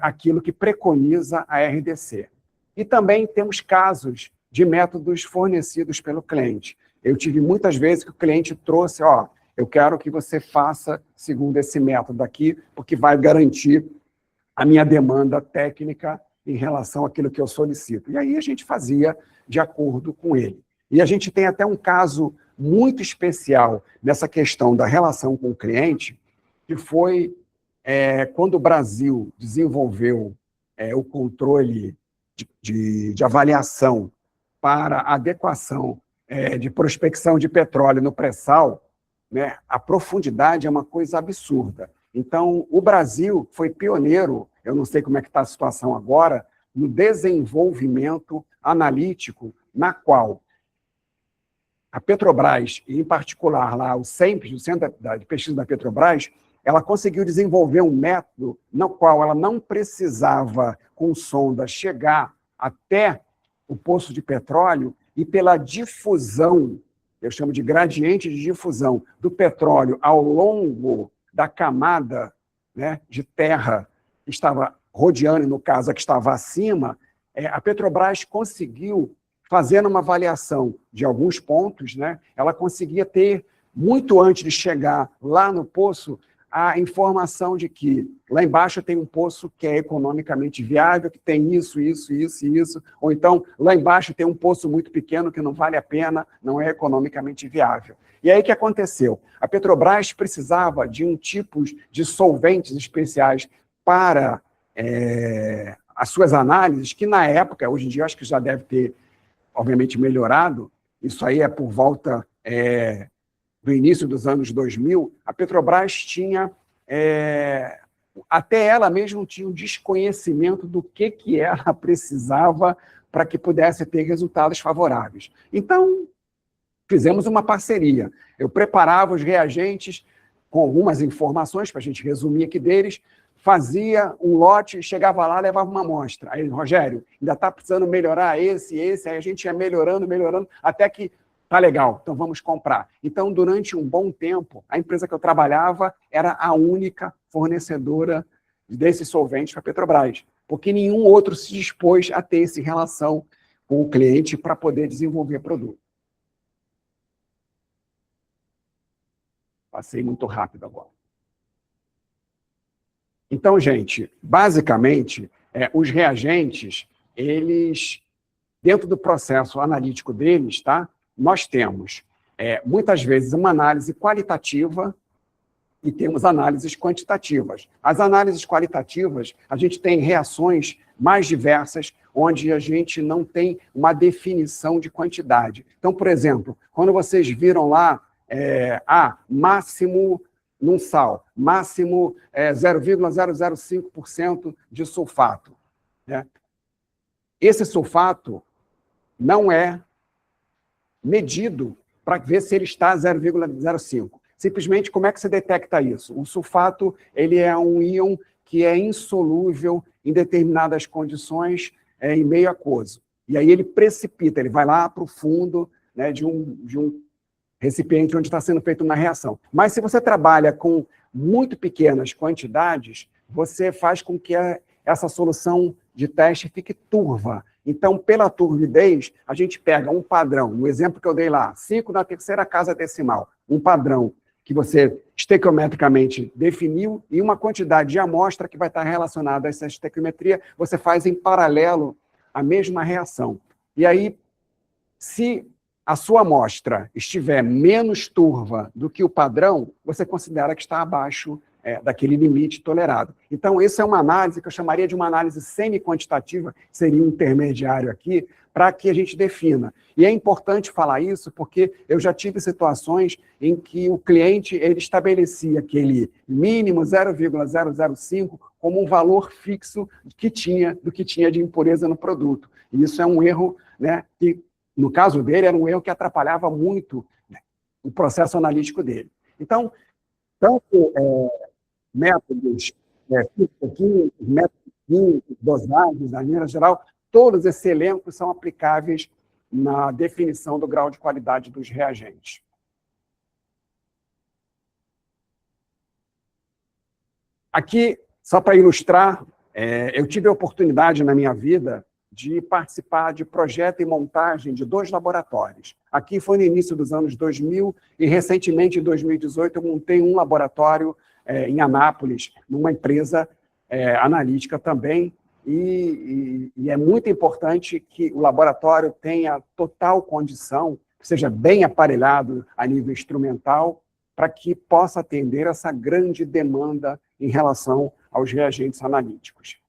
aquilo que preconiza a RDC. E também temos casos de métodos fornecidos pelo cliente. Eu tive muitas vezes que o cliente trouxe, eu quero que você faça segundo esse método aqui, porque vai garantir a minha demanda técnica em relação àquilo que eu solicito. E aí a gente fazia de acordo com ele. E a gente tem até um caso muito especial nessa questão da relação com o cliente, que foi quando o Brasil desenvolveu o controle de avaliação para adequação de prospecção de petróleo no pré-sal, né, a profundidade é uma coisa absurda. Então, o Brasil foi pioneiro, eu não sei como é que está a situação agora, no desenvolvimento analítico, na qual a Petrobras, e em particular lá o CENPES, o Centro de Pesquisa da Petrobras, ela conseguiu desenvolver um método no qual ela não precisava, com sonda, chegar até o poço de petróleo e pela difusão, eu chamo de gradiente de difusão, do petróleo ao longo da camada, né, de terra que estava rodeando, no caso, a que estava acima, a Petrobras conseguiu, fazendo uma avaliação de alguns pontos, né, ela conseguia ter, muito antes de chegar lá no poço, a informação de que lá embaixo tem um poço que é economicamente viável, que tem isso, isso, isso e isso, ou então lá embaixo tem um poço muito pequeno que não vale a pena, não é economicamente viável. E aí o que aconteceu? A Petrobras precisava de um tipo de solventes especiais para as suas análises, que na época, hoje em dia eu acho que já deve ter, obviamente, melhorado, isso aí é por volta do início dos anos 2000, a Petrobras tinha, até ela mesma tinha um desconhecimento do que ela precisava para que pudesse ter resultados favoráveis. Então, fizemos uma parceria. Eu preparava os reagentes com algumas informações, para a gente resumir aqui deles, fazia um lote, chegava lá, levava uma amostra. Aí, Rogério, ainda está precisando melhorar esse, aí a gente ia melhorando, até que tá legal, então vamos comprar. Então, durante um bom tempo, a empresa que eu trabalhava era a única fornecedora desses solventes para a Petrobras, porque nenhum outro se dispôs a ter essa relação com o cliente para poder desenvolver produto. Passei muito rápido agora. Então, gente, basicamente, os reagentes, eles, dentro do processo analítico deles, tá? Nós temos, muitas vezes, uma análise qualitativa e temos análises quantitativas. As análises qualitativas, a gente tem reações mais diversas, onde a gente não tem uma definição de quantidade. Então, por exemplo, quando vocês viram lá, máximo num sal, máximo 0,005% de sulfato, né? Esse sulfato não é medido para ver se ele está 0,05. Simplesmente, como é que você detecta isso? O sulfato, ele é um íon que é insolúvel em determinadas condições em meio aquoso. E aí ele precipita, ele vai lá para o fundo, né, de um recipiente onde está sendo feita uma reação. Mas se você trabalha com muito pequenas quantidades, você faz com que essa solução de teste fique turva. Então, pela turbidez, a gente pega um padrão, no exemplo que eu dei lá, 5 na terceira casa decimal, um padrão que você estequiometricamente definiu e uma quantidade de amostra que vai estar relacionada a essa estequiometria, você faz em paralelo a mesma reação. E aí, se a sua amostra estiver menos turva do que o padrão, você considera que está abaixo daquele limite tolerado. Então, essa é uma análise que eu chamaria de uma análise semi-quantitativa, seria um intermediário aqui, para que a gente defina. E é importante falar isso porque eu já tive situações em que o cliente ele estabelecia aquele mínimo 0,005 como um valor fixo do que tinha de impureza no produto. E isso é um erro, né, que, no caso dele, era um erro que atrapalhava muito, né, o processo analítico dele. Então, tanto métodos físico-químicos, métodos químicos, dosagens, de maneira geral, todos esses elencos são aplicáveis na definição do grau de qualidade dos reagentes. Aqui, só para ilustrar, eu tive a oportunidade na minha vida de participar de projeto e montagem de 2 laboratórios. Aqui foi no início dos anos 2000 e, recentemente, em 2018, eu montei um laboratório em Anápolis, numa empresa analítica também, e é muito importante que o laboratório tenha total condição, seja bem aparelhado a nível instrumental, para que possa atender essa grande demanda em relação aos reagentes analíticos.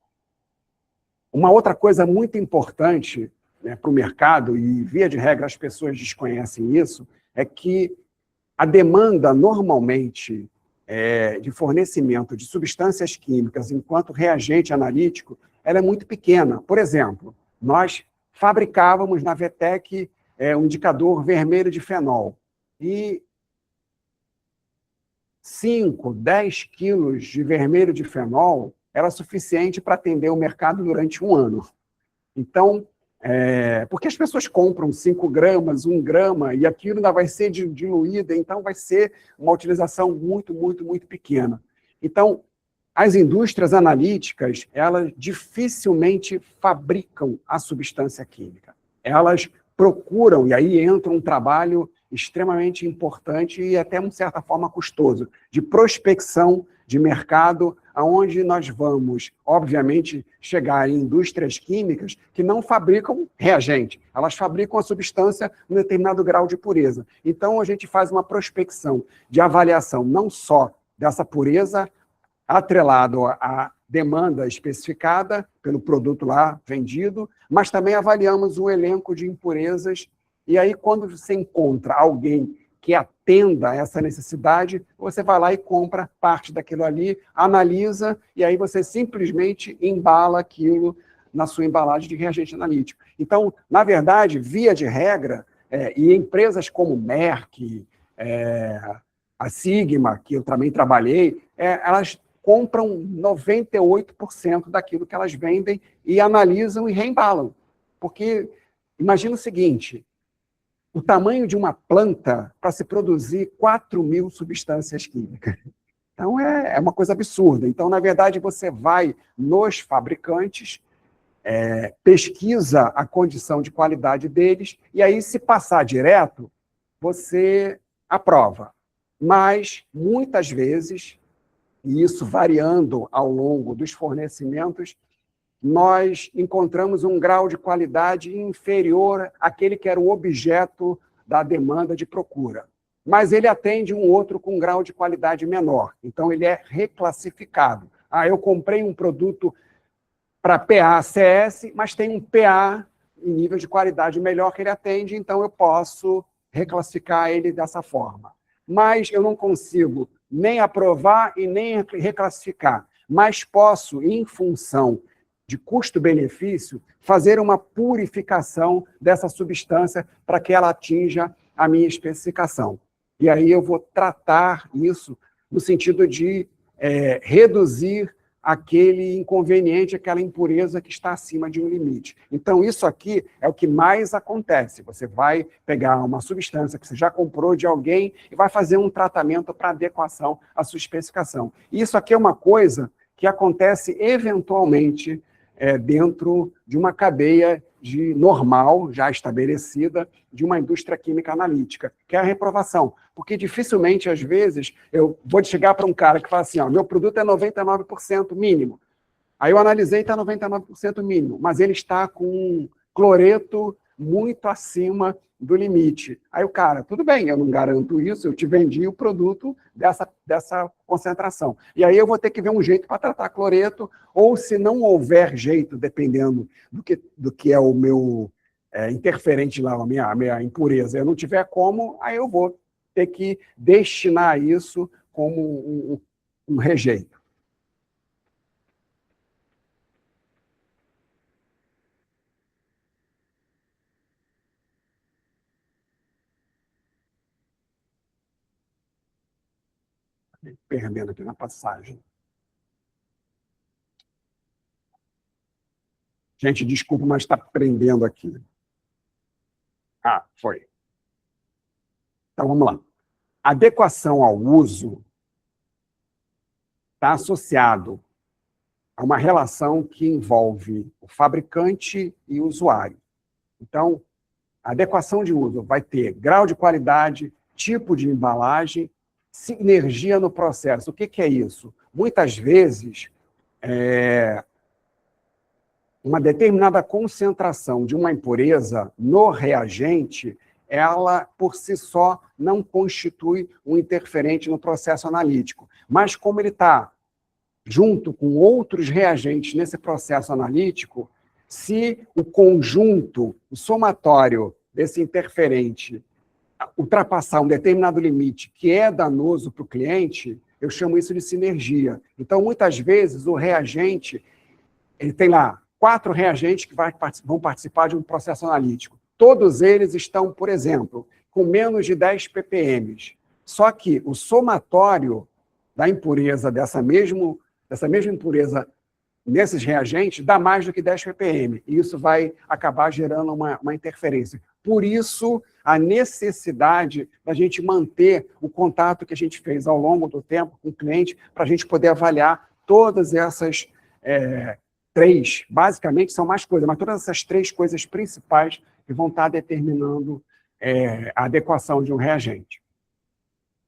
Uma outra coisa muito importante, né, para o mercado, e via de regra as pessoas desconhecem isso, é que a demanda normalmente de fornecimento de substâncias químicas enquanto reagente analítico, ela é muito pequena. Por exemplo, nós fabricávamos na VTEC um indicador vermelho de fenol, e 5, 10 quilos de vermelho de fenol era suficiente para atender o mercado durante um ano. Então, porque as pessoas compram 5 gramas, 1 grama, e aquilo ainda vai ser diluído, então vai ser uma utilização muito, muito, muito pequena. Então, as indústrias analíticas, elas dificilmente fabricam a substância química. Elas procuram, e aí entra um trabalho extremamente importante e até, de certa forma, custoso, de prospecção de mercado, aonde nós vamos, obviamente, chegar em indústrias químicas que não fabricam reagente, elas fabricam a substância em um determinado grau de pureza. Então, a gente faz uma prospecção de avaliação não só dessa pureza, atrelado à demanda especificada pelo produto lá vendido, mas também avaliamos o elenco de impurezas, e aí, quando você encontra alguém que atenda essa necessidade, você vai lá e compra parte daquilo ali, analisa, e aí você simplesmente embala aquilo na sua embalagem de reagente analítico. Então, na verdade, via de regra, e empresas como Merck, a Sigma, que eu também trabalhei, elas compram 98% daquilo que elas vendem e analisam e reembalam. Porque imagina o seguinte, o tamanho de uma planta para se produzir 4.000 substâncias químicas. Então, é uma coisa absurda. Então, na verdade, você vai nos fabricantes, pesquisa a condição de qualidade deles, e aí, se passar direto, você aprova. Mas, muitas vezes, e isso variando ao longo dos fornecimentos, nós encontramos um grau de qualidade inferior àquele que era o objeto da demanda de procura. Mas ele atende um outro com um grau de qualidade menor. Então, ele é reclassificado. Eu comprei um produto para PA-CS, mas tem um PA em nível de qualidade melhor que ele atende, então eu posso reclassificar ele dessa forma. Mas eu não consigo nem aprovar e nem reclassificar, mas posso, em função de custo-benefício, fazer uma purificação dessa substância para que ela atinja a minha especificação. E aí eu vou tratar isso no sentido de reduzir aquele inconveniente, aquela impureza que está acima de um limite. Então, isso aqui é o que mais acontece. Você vai pegar uma substância que você já comprou de alguém e vai fazer um tratamento para adequação à sua especificação. E isso aqui é uma coisa que acontece eventualmente dentro de uma cadeia normal, já estabelecida, de uma indústria química analítica, que é a reprovação. Porque dificilmente, às vezes, eu vou chegar para um cara que fala assim, meu produto é 99% mínimo. Aí eu analisei e está 99% mínimo, mas ele está com um cloreto muito acima do limite. Aí o cara, tudo bem, eu não garanto isso, eu te vendi o produto dessa concentração. E aí eu vou ter que ver um jeito para tratar cloreto, ou se não houver jeito, dependendo do que é o meu interferente lá, a minha impureza, eu não tiver como, aí eu vou ter que destinar isso como um rejeito. Perdendo aqui na passagem. Gente, desculpa, mas está prendendo aqui. Foi. Então, vamos lá. Adequação ao uso está associado a uma relação que envolve o fabricante e o usuário. Então, a adequação de uso vai ter grau de qualidade, tipo de embalagem, sinergia no processo. O que é isso? Muitas vezes, uma determinada concentração de uma impureza no reagente, ela, por si só, não constitui um interferente no processo analítico. Mas, como ele está junto com outros reagentes nesse processo analítico, se o conjunto, o somatório desse interferente ultrapassar um determinado limite que é danoso para o cliente, eu chamo isso de sinergia. Então, muitas vezes, o reagente, ele tem lá 4 reagentes que vão participar de um processo analítico. Todos eles estão, por exemplo, com menos de 10 ppm. Só que o somatório da impureza dessa mesma impureza nesses reagentes dá mais do que 10 ppm. E isso vai acabar gerando uma interferência. Por isso, a necessidade da gente manter o contato que a gente fez ao longo do tempo com o cliente, para a gente poder avaliar todas essas 3, basicamente são mais coisas, mas todas essas 3 coisas principais que vão estar determinando a adequação de um reagente.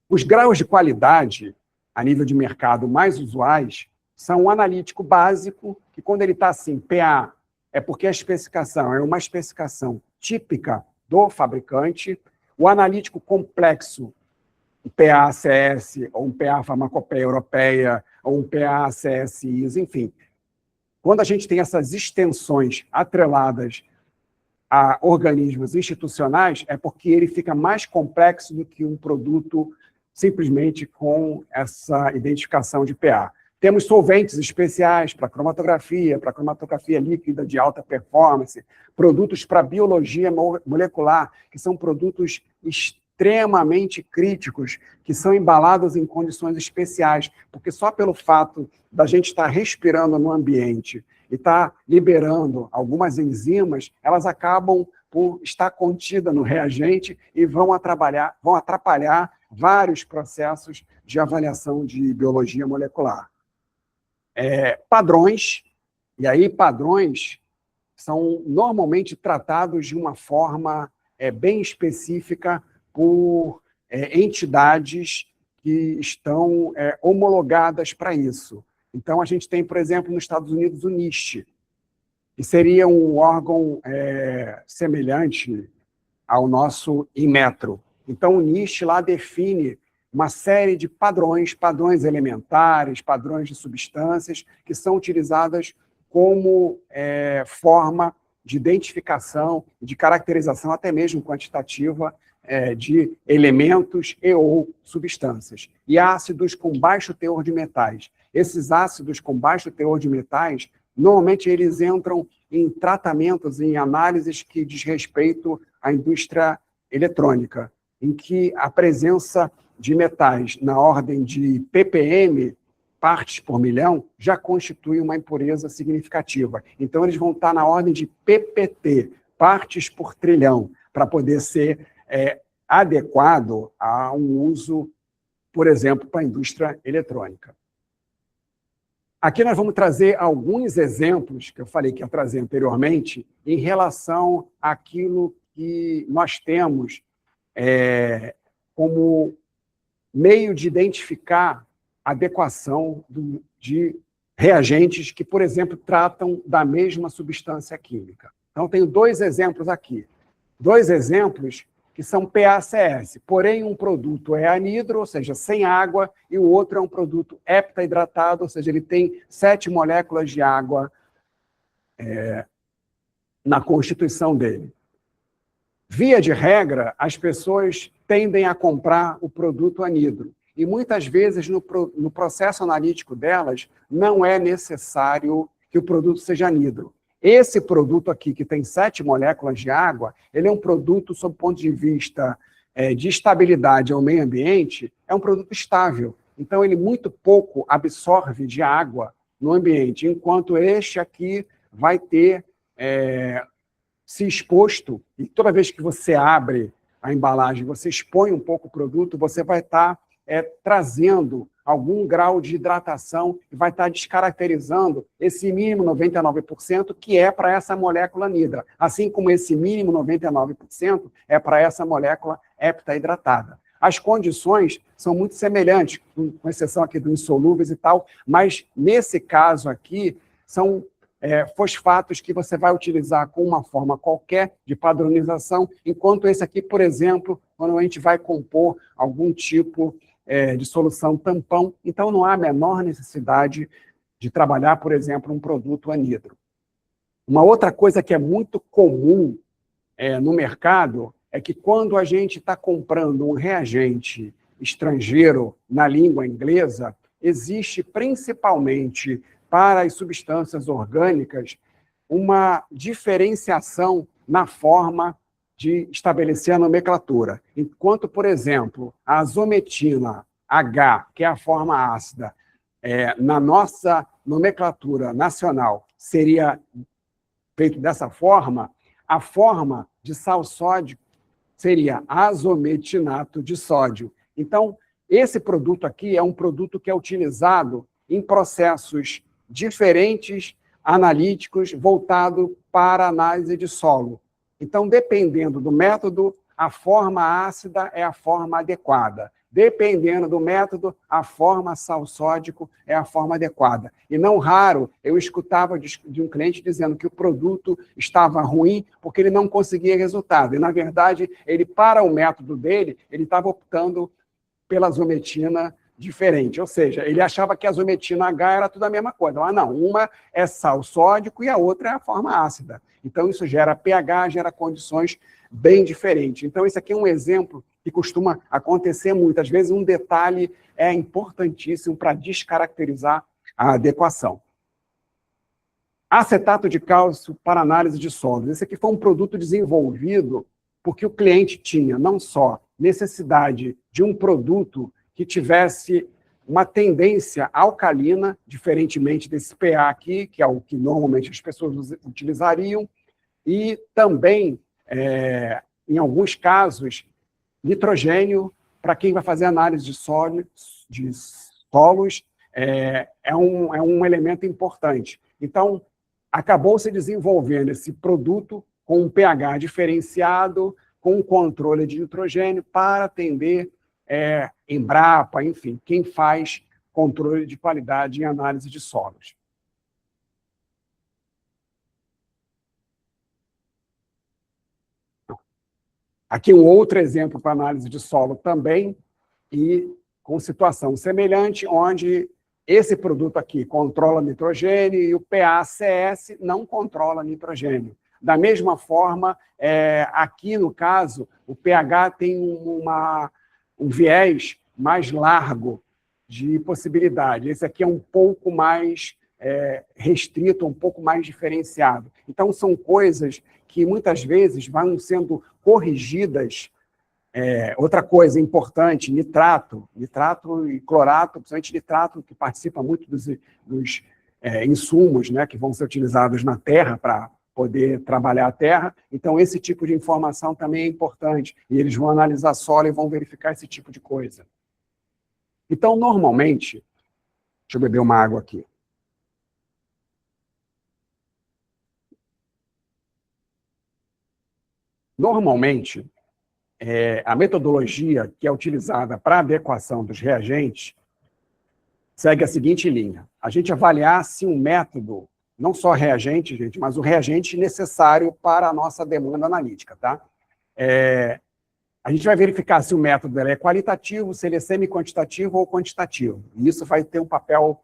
Os graus de qualidade, a nível de mercado mais usuais, são o analítico básico, que quando ele está assim, PA, é porque a especificação é uma especificação típica do fabricante, o analítico complexo, um PA-CS, ou um PA-farmacopeia europeia, ou um PA-CS-ISO, enfim. Quando a gente tem essas extensões atreladas a organismos institucionais, é porque ele fica mais complexo do que um produto simplesmente com essa identificação de PA. Temos solventes especiais para cromatografia líquida de alta performance, produtos para biologia molecular, que são produtos extremamente críticos, que são embalados em condições especiais, porque só pelo fato da gente estar respirando no ambiente e estar liberando algumas enzimas, elas acabam por estar contida no reagente e vão atrapalhar vários processos de avaliação de biologia molecular. Padrões, e aí padrões são normalmente tratados de uma forma bem específica por entidades que estão homologadas para isso. Então, a gente tem, por exemplo, nos Estados Unidos, o NIST, que seria um órgão semelhante ao nosso Inmetro. Então, o NIST lá define uma série de padrões elementares, padrões de substâncias, que são utilizadas como forma de identificação, de caracterização, até mesmo quantitativa, de elementos e ou substâncias. E ácidos com baixo teor de metais. Esses ácidos com baixo teor de metais, normalmente eles entram em tratamentos, em análises que diz respeito à indústria eletrônica, em que a presença de metais na ordem de ppm, partes por milhão, já constitui uma impureza significativa. Então, eles vão estar na ordem de ppt, partes por trilhão, para poder ser adequado a um uso, por exemplo, para a indústria eletrônica. Aqui nós vamos trazer alguns exemplos, que eu falei que ia trazer anteriormente, em relação àquilo que nós temos como meio de identificar a adequação de reagentes que, por exemplo, tratam da mesma substância química. Então, tenho dois exemplos aqui. Dois exemplos que são PaCS, porém um produto é anidro, ou seja, sem água, e o outro é um produto heptahidratado, ou seja, ele tem 7 moléculas de água na constituição dele. Via de regra, as pessoas tendem a comprar o produto anidro, e muitas vezes no processo analítico delas não é necessário que o produto seja anidro. Esse produto aqui, que tem 7 moléculas de água, ele é um produto, sob o ponto de vista de estabilidade ao meio ambiente, é um produto estável. Então, ele muito pouco absorve de água no ambiente, enquanto este aqui vai ter se exposto, e toda vez que você abre a embalagem, você expõe um pouco o produto, você vai estar trazendo algum grau de hidratação e vai estar descaracterizando esse mínimo 99% que é para essa molécula anidra, assim como esse mínimo 99% é para essa molécula heptahidratada. As condições são muito semelhantes, com exceção aqui dos insolúveis e tal, mas nesse caso aqui são fosfatos que você vai utilizar com uma forma qualquer de padronização, enquanto esse aqui, por exemplo, quando a gente vai compor algum tipo de solução tampão, então não há a menor necessidade de trabalhar, por exemplo, um produto anidro. Uma outra coisa que é muito comum no mercado é que quando a gente está comprando um reagente estrangeiro na língua inglesa, existe principalmente para as substâncias orgânicas uma diferenciação na forma de estabelecer a nomenclatura. Enquanto, por exemplo, a azometina H, que é a forma ácida, na nossa nomenclatura nacional seria feito dessa forma, a forma de sal sódico seria azometinato de sódio. Então, esse produto aqui é um produto que é utilizado em processos diferentes, analíticos, voltado para a análise de solo. Então, dependendo do método, a forma ácida é a forma adequada. Dependendo do método, a forma sal sódico é a forma adequada. E não raro, eu escutava de um cliente dizendo que o produto estava ruim porque ele não conseguia resultado. E, na verdade, ele, para o método dele, ele estava optando pela azometina diferente. Ou seja, ele achava que a azometina H era tudo a mesma coisa. Mas não, uma é sal sódico e a outra é a forma ácida. Então, isso gera pH, gera condições bem diferentes. Então, esse aqui é um exemplo que costuma acontecer muitas vezes. Um detalhe é importantíssimo para descaracterizar a adequação. Acetato de cálcio para análise de solos. Esse aqui foi um produto desenvolvido porque o cliente tinha não só necessidade de um produto que tivesse uma tendência alcalina, diferentemente desse pH aqui, que é o que normalmente as pessoas utilizariam, e também, em alguns casos, nitrogênio, para quem vai fazer análise de solos, é um elemento importante. Então, acabou se desenvolvendo esse produto com um pH diferenciado, com um controle de nitrogênio para atender Embrapa, enfim, quem faz controle de qualidade em análise de solos. Aqui um outro exemplo para análise de solo também, e com situação semelhante, onde esse produto aqui controla nitrogênio e o PACS não controla nitrogênio. Da mesma forma, aqui no caso, o pH tem um viés mais largo de possibilidade. Esse aqui é um pouco mais restrito, um pouco mais diferenciado. Então, são coisas que muitas vezes vão sendo corrigidas. Outra coisa importante, nitrato e clorato, principalmente nitrato, que participa muito dos insumos, né, que vão ser utilizados na terra para poder trabalhar a terra. Então, esse tipo de informação também é importante. E eles vão analisar solo e vão verificar esse tipo de coisa. Então, normalmente... Deixa eu beber uma água aqui. Normalmente, a metodologia que é utilizada para a adequação dos reagentes segue a seguinte linha. A gente avaliar se um método, não só reagente, gente, mas o reagente necessário para a nossa demanda analítica, tá? A gente vai verificar se o método é qualitativo, se ele é semi-quantitativo ou quantitativo. E isso vai ter um papel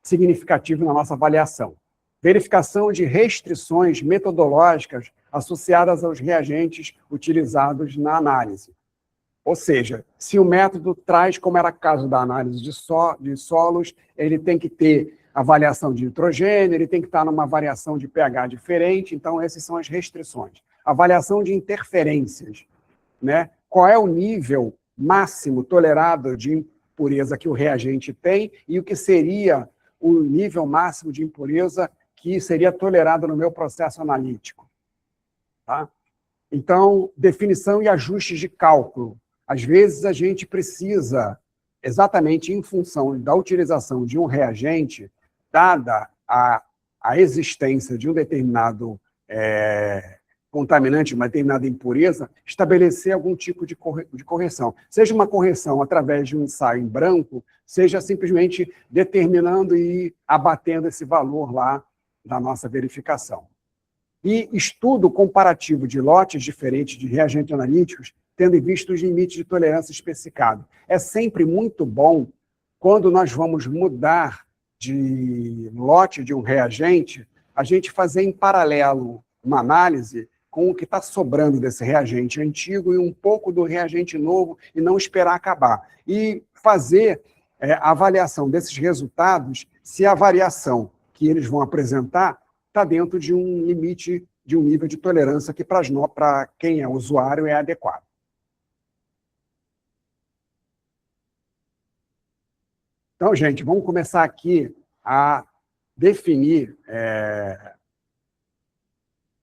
significativo na nossa avaliação. Verificação de restrições metodológicas associadas aos reagentes utilizados na análise. Ou seja, se o método traz, como era o caso da análise de solos, ele tem que ter avaliação de nitrogênio, ele tem que estar numa variação de pH diferente, então essas são as restrições. Avaliação de interferências, né? Qual é o nível máximo tolerado de impureza que o reagente tem e o que seria o nível máximo de impureza que seria tolerado no meu processo analítico. Tá? Então, definição e ajustes de cálculo. Às vezes, a gente precisa, exatamente em função da utilização de um reagente, dada a existência de um determinado contaminante, uma determinada impureza, estabelecer algum tipo de correção. Seja uma correção através de um ensaio em branco, seja simplesmente determinando e abatendo esse valor lá da nossa verificação. E estudo comparativo de lotes diferentes de reagentes analíticos, tendo em vista os limites de tolerância especificados. É sempre muito bom, quando nós vamos mudar de lote de um reagente, a gente fazer em paralelo uma análise com o que está sobrando desse reagente antigo e um pouco do reagente novo e não esperar acabar. E fazer a avaliação desses resultados, se a variação que eles vão apresentar está dentro de um limite, de um nível de tolerância que para quem é usuário é adequado. Então, gente, vamos começar aqui a definir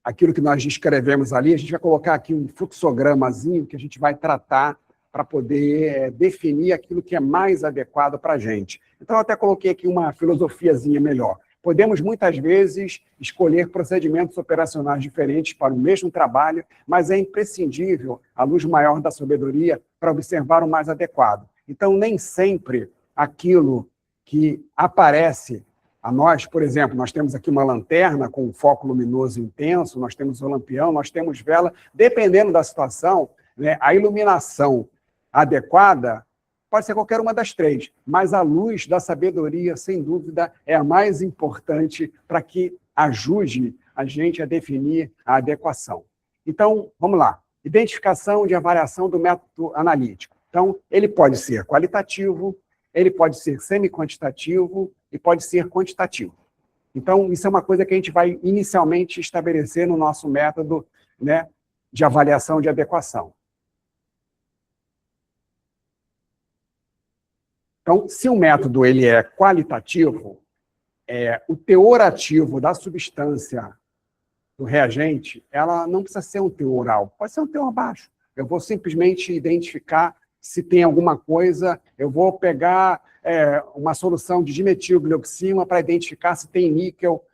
aquilo que nós escrevemos ali. A gente vai colocar aqui um fluxogramazinho que a gente vai tratar para poder definir aquilo que é mais adequado para a gente. Então, eu até coloquei aqui uma filosofiazinha melhor. Podemos, muitas vezes, escolher procedimentos operacionais diferentes para o mesmo trabalho, mas é imprescindível a luz maior da sabedoria para observar o mais adequado. Então, nem sempre aquilo que aparece a nós, por exemplo, nós temos aqui uma lanterna com um foco luminoso intenso, nós temos o lampião, nós temos vela, dependendo da situação, né, a iluminação adequada pode ser qualquer uma das três, mas a luz da sabedoria, sem dúvida, é a mais importante para que ajude a gente a definir a adequação. Então, vamos lá. Identificação de avaliação do método analítico. Então, ele pode ser qualitativo, ele pode ser semi-quantitativo e pode ser quantitativo. Então, isso é uma coisa que a gente vai inicialmente estabelecer no nosso método, né, de avaliação de adequação. Então, se o método ele é qualitativo, o teor ativo da substância do reagente, ela não precisa ser um teor alto, pode ser um teor baixo. Eu vou simplesmente identificar se tem alguma coisa, eu vou pegar uma solução de dimetilglioxima para identificar se tem níquel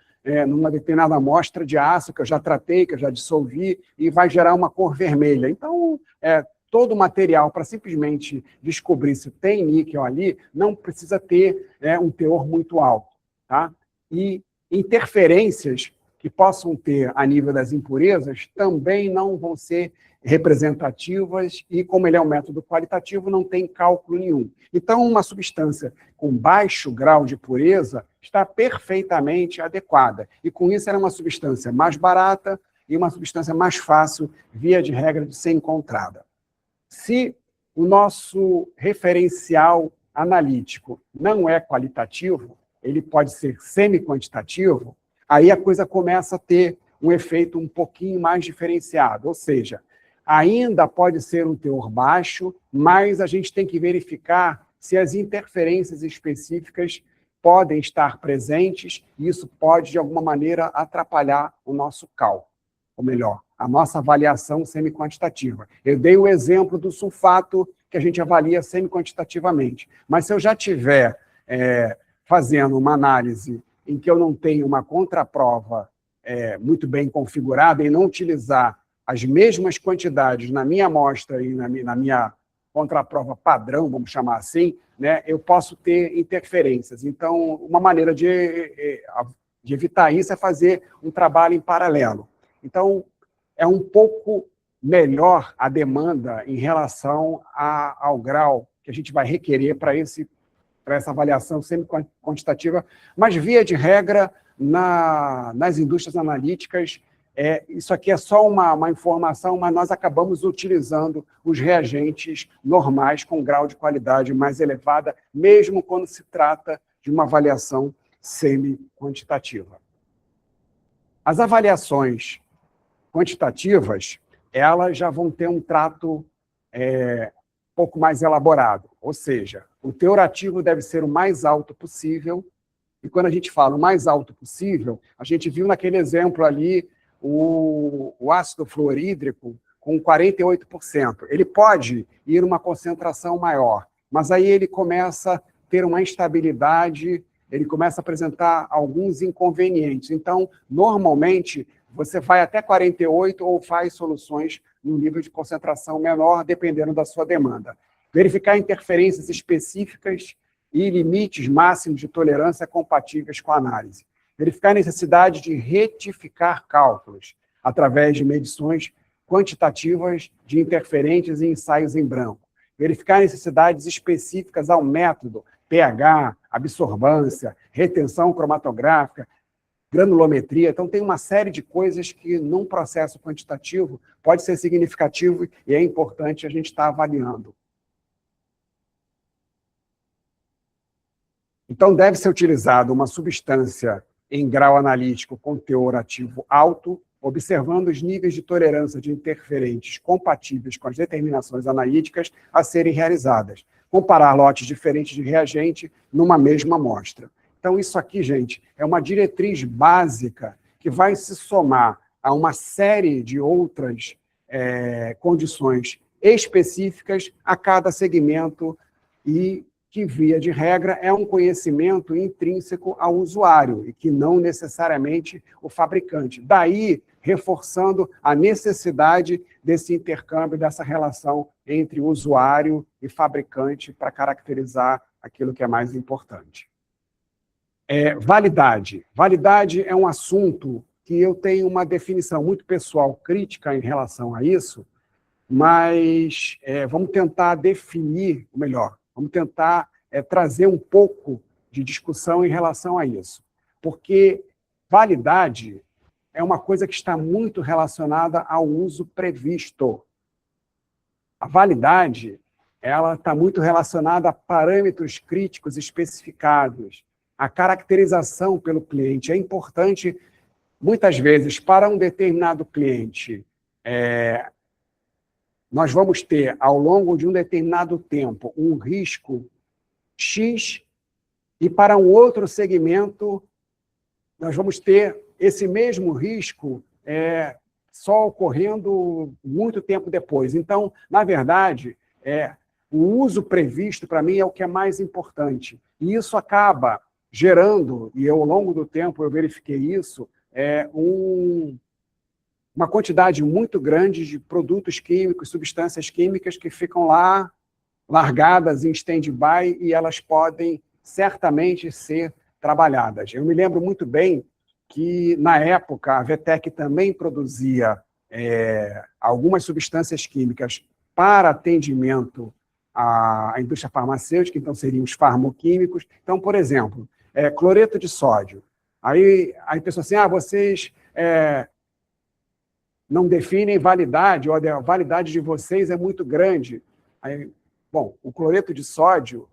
numa determinada amostra de ácido que eu já tratei, que eu já dissolvi, e vai gerar uma cor vermelha. Então, todo o material para simplesmente descobrir se tem níquel ali, não precisa ter um teor muito alto. Tá? E interferências que possam ter a nível das impurezas também não vão ser representativas e, como ele é um método qualitativo, não tem cálculo nenhum. Então, uma substância com baixo grau de pureza está perfeitamente adequada. E, com isso, ela é uma substância mais barata e uma substância mais fácil, via de regra, de ser encontrada. Se o nosso referencial analítico não é qualitativo, ele pode ser semi-quantitativo, aí a coisa começa a ter um efeito um pouquinho mais diferenciado, ou seja, ainda pode ser um teor baixo, mas a gente tem que verificar se as interferências específicas podem estar presentes, e isso pode, de alguma maneira, atrapalhar o nosso cálculo, ou melhor, a nossa avaliação semi-quantitativa. Eu dei o exemplo do sulfato, que a gente avalia semi-quantitativamente, mas se eu já tiver fazendo uma análise em que eu não tenho uma contraprova muito bem configurada e não utilizar as mesmas quantidades na minha amostra e na minha contraprova padrão, vamos chamar assim, né, eu posso ter interferências. Então, uma maneira de evitar isso é fazer um trabalho em paralelo. Então, é um pouco melhor a demanda em relação ao grau que a gente vai requerer para essa avaliação semi-quantitativa, mas, via de regra, nas indústrias analíticas, isso aqui é só uma informação, mas nós acabamos utilizando os reagentes normais com grau de qualidade mais elevada, mesmo quando se trata de uma avaliação semi-quantitativa. As avaliações quantitativas, elas já vão ter um trato pouco mais elaborado, ou seja, o teor ativo deve ser o mais alto possível, e quando a gente fala o mais alto possível, a gente viu naquele exemplo ali o ácido fluorídrico com 48%. Ele pode ir uma concentração maior, mas aí ele começa a ter uma instabilidade, ele começa a apresentar alguns inconvenientes. Então, normalmente, você vai até 48 ou faz soluções num nível de concentração menor, dependendo da sua demanda. Verificar interferências específicas e limites máximos de tolerância compatíveis com a análise. Verificar a necessidade de retificar cálculos através de medições quantitativas de interferentes e ensaios em branco. Verificar necessidades específicas ao método, pH, absorvância, retenção cromatográfica, granulometria. Então, tem uma série de coisas que, num processo quantitativo, pode ser significativo e é importante a gente estar avaliando. Então, deve ser utilizada uma substância em grau analítico com teor ativo alto, observando os níveis de tolerância de interferentes compatíveis com as determinações analíticas a serem realizadas. Comparar lotes diferentes de reagente numa mesma amostra. Então, isso aqui, gente, é uma diretriz básica que vai se somar a uma série de outras condições específicas a cada segmento e que, via de regra, é um conhecimento intrínseco ao usuário e que não necessariamente o fabricante. Daí, reforçando a necessidade desse intercâmbio, dessa relação entre usuário e fabricante para caracterizar aquilo que é mais importante. Validade. Validade é um assunto que eu tenho uma definição muito pessoal, crítica em relação a isso, mas vamos tentar definir, ou melhor, vamos tentar trazer um pouco de discussão em relação a isso. Porque validade é uma coisa que está muito relacionada ao uso previsto. A validade, ela está muito relacionada a parâmetros críticos especificados, a caracterização pelo cliente. É importante, muitas vezes, para um determinado cliente, nós vamos ter, ao longo de um determinado tempo, um risco X, e para um outro segmento, nós vamos ter esse mesmo risco só ocorrendo muito tempo depois. Então, na verdade, o uso previsto, para mim, é o que é mais importante. E isso acaba gerando, e eu, ao longo do tempo, eu verifiquei isso, uma quantidade muito grande de produtos químicos, substâncias químicas que ficam lá largadas em stand-by e elas podem certamente ser trabalhadas. Eu me lembro muito bem que, na época, a VTEC também produzia algumas substâncias químicas para atendimento à indústria farmacêutica, então seriam os farmoquímicos. Então, por exemplo, cloreto de sódio. Aí a pessoa assim, vocês não definem validade, ou a validade de vocês é muito grande. Aí, bom, o cloreto de sódio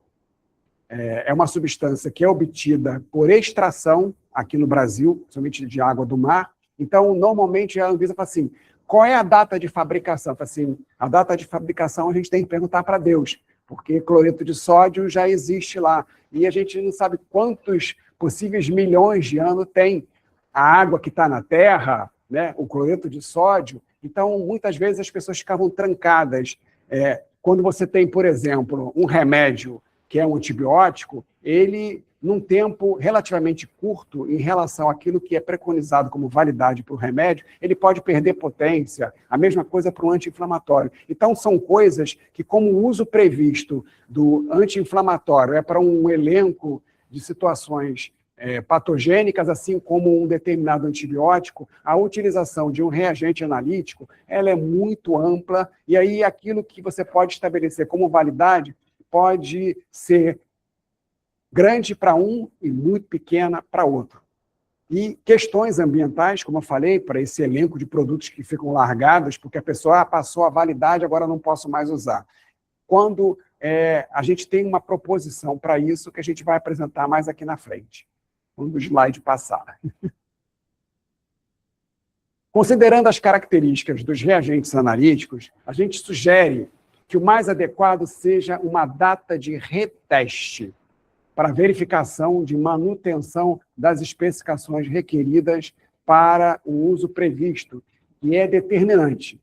é uma substância que é obtida por extração aqui no Brasil, somente de água do mar. Então, normalmente, a Anvisa fala assim, qual é a data de fabricação? Fala assim, a data de fabricação a gente tem que perguntar para Deus, porque cloreto de sódio já existe lá. E a gente não sabe quantos possíveis milhões de anos tem a água que está na Terra, né, o cloreto de sódio. Então, muitas vezes as pessoas ficavam trancadas. Quando você tem, por exemplo, um remédio que é um antibiótico, ele, num tempo relativamente curto, em relação àquilo que é preconizado como validade para o remédio, ele pode perder potência. A mesma coisa para o anti-inflamatório. Então, são coisas que, como o uso previsto do anti-inflamatório é para um elenco de situações patogênicas, assim como um determinado antibiótico, a utilização de um reagente analítico ela é muito ampla, e aí aquilo que você pode estabelecer como validade pode ser grande para um e muito pequena para outro. E questões ambientais, como eu falei, para esse elenco de produtos que ficam largados, porque a pessoa passou a validade, agora não posso mais usar. Quando a gente tem uma proposição para isso, que a gente vai apresentar mais aqui na frente. Vamos no slide passar. Considerando as características dos reagentes analíticos, a gente sugere que o mais adequado seja uma data de reteste para verificação de manutenção das especificações requeridas para o uso previsto, que é determinante,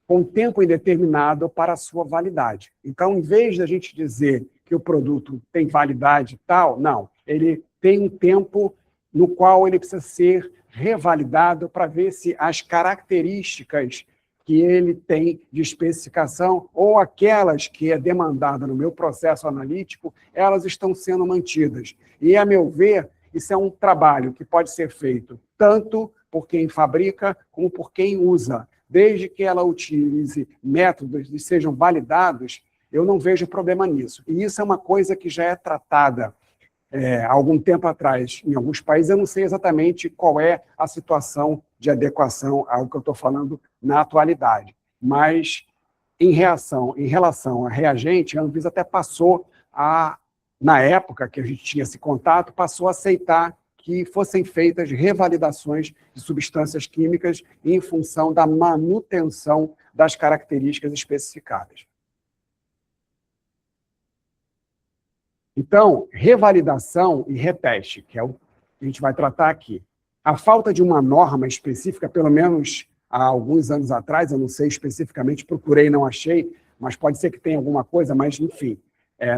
com tempo indeterminado para a sua validade. Então, em vez de a gente dizer que o produto tem validade tal, não, ele tem um tempo no qual ele precisa ser revalidado para ver se as características que ele tem de especificação ou aquelas que é demandada no meu processo analítico, elas estão sendo mantidas. E, a meu ver, isso é um trabalho que pode ser feito tanto por quem fabrica como por quem usa. Desde que ela utilize métodos que sejam validados, eu não vejo problema nisso. E isso é uma coisa que já é tratada há algum tempo atrás em alguns países. Eu não sei exatamente qual é a situação de adequação ao que eu estou falando na atualidade. Mas, em relação a reagente, a Anvisa até passou na época que a gente tinha esse contato, passou a aceitar que fossem feitas revalidações de substâncias químicas em função da manutenção das características especificadas. Então, revalidação e reteste, que é o que a gente vai tratar aqui. A falta de uma norma específica, pelo menos há alguns anos atrás, eu não sei especificamente, procurei e não achei, mas pode ser que tenha alguma coisa, mas, enfim,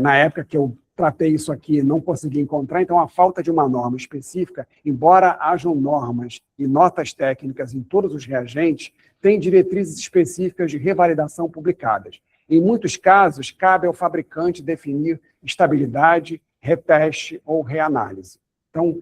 na época que eu tratei isso aqui, não consegui encontrar, então a falta de uma norma específica, embora hajam normas e notas técnicas em todos os reagentes, tem diretrizes específicas de revalidação publicadas. Em muitos casos, cabe ao fabricante definir estabilidade, reteste ou reanálise. Então,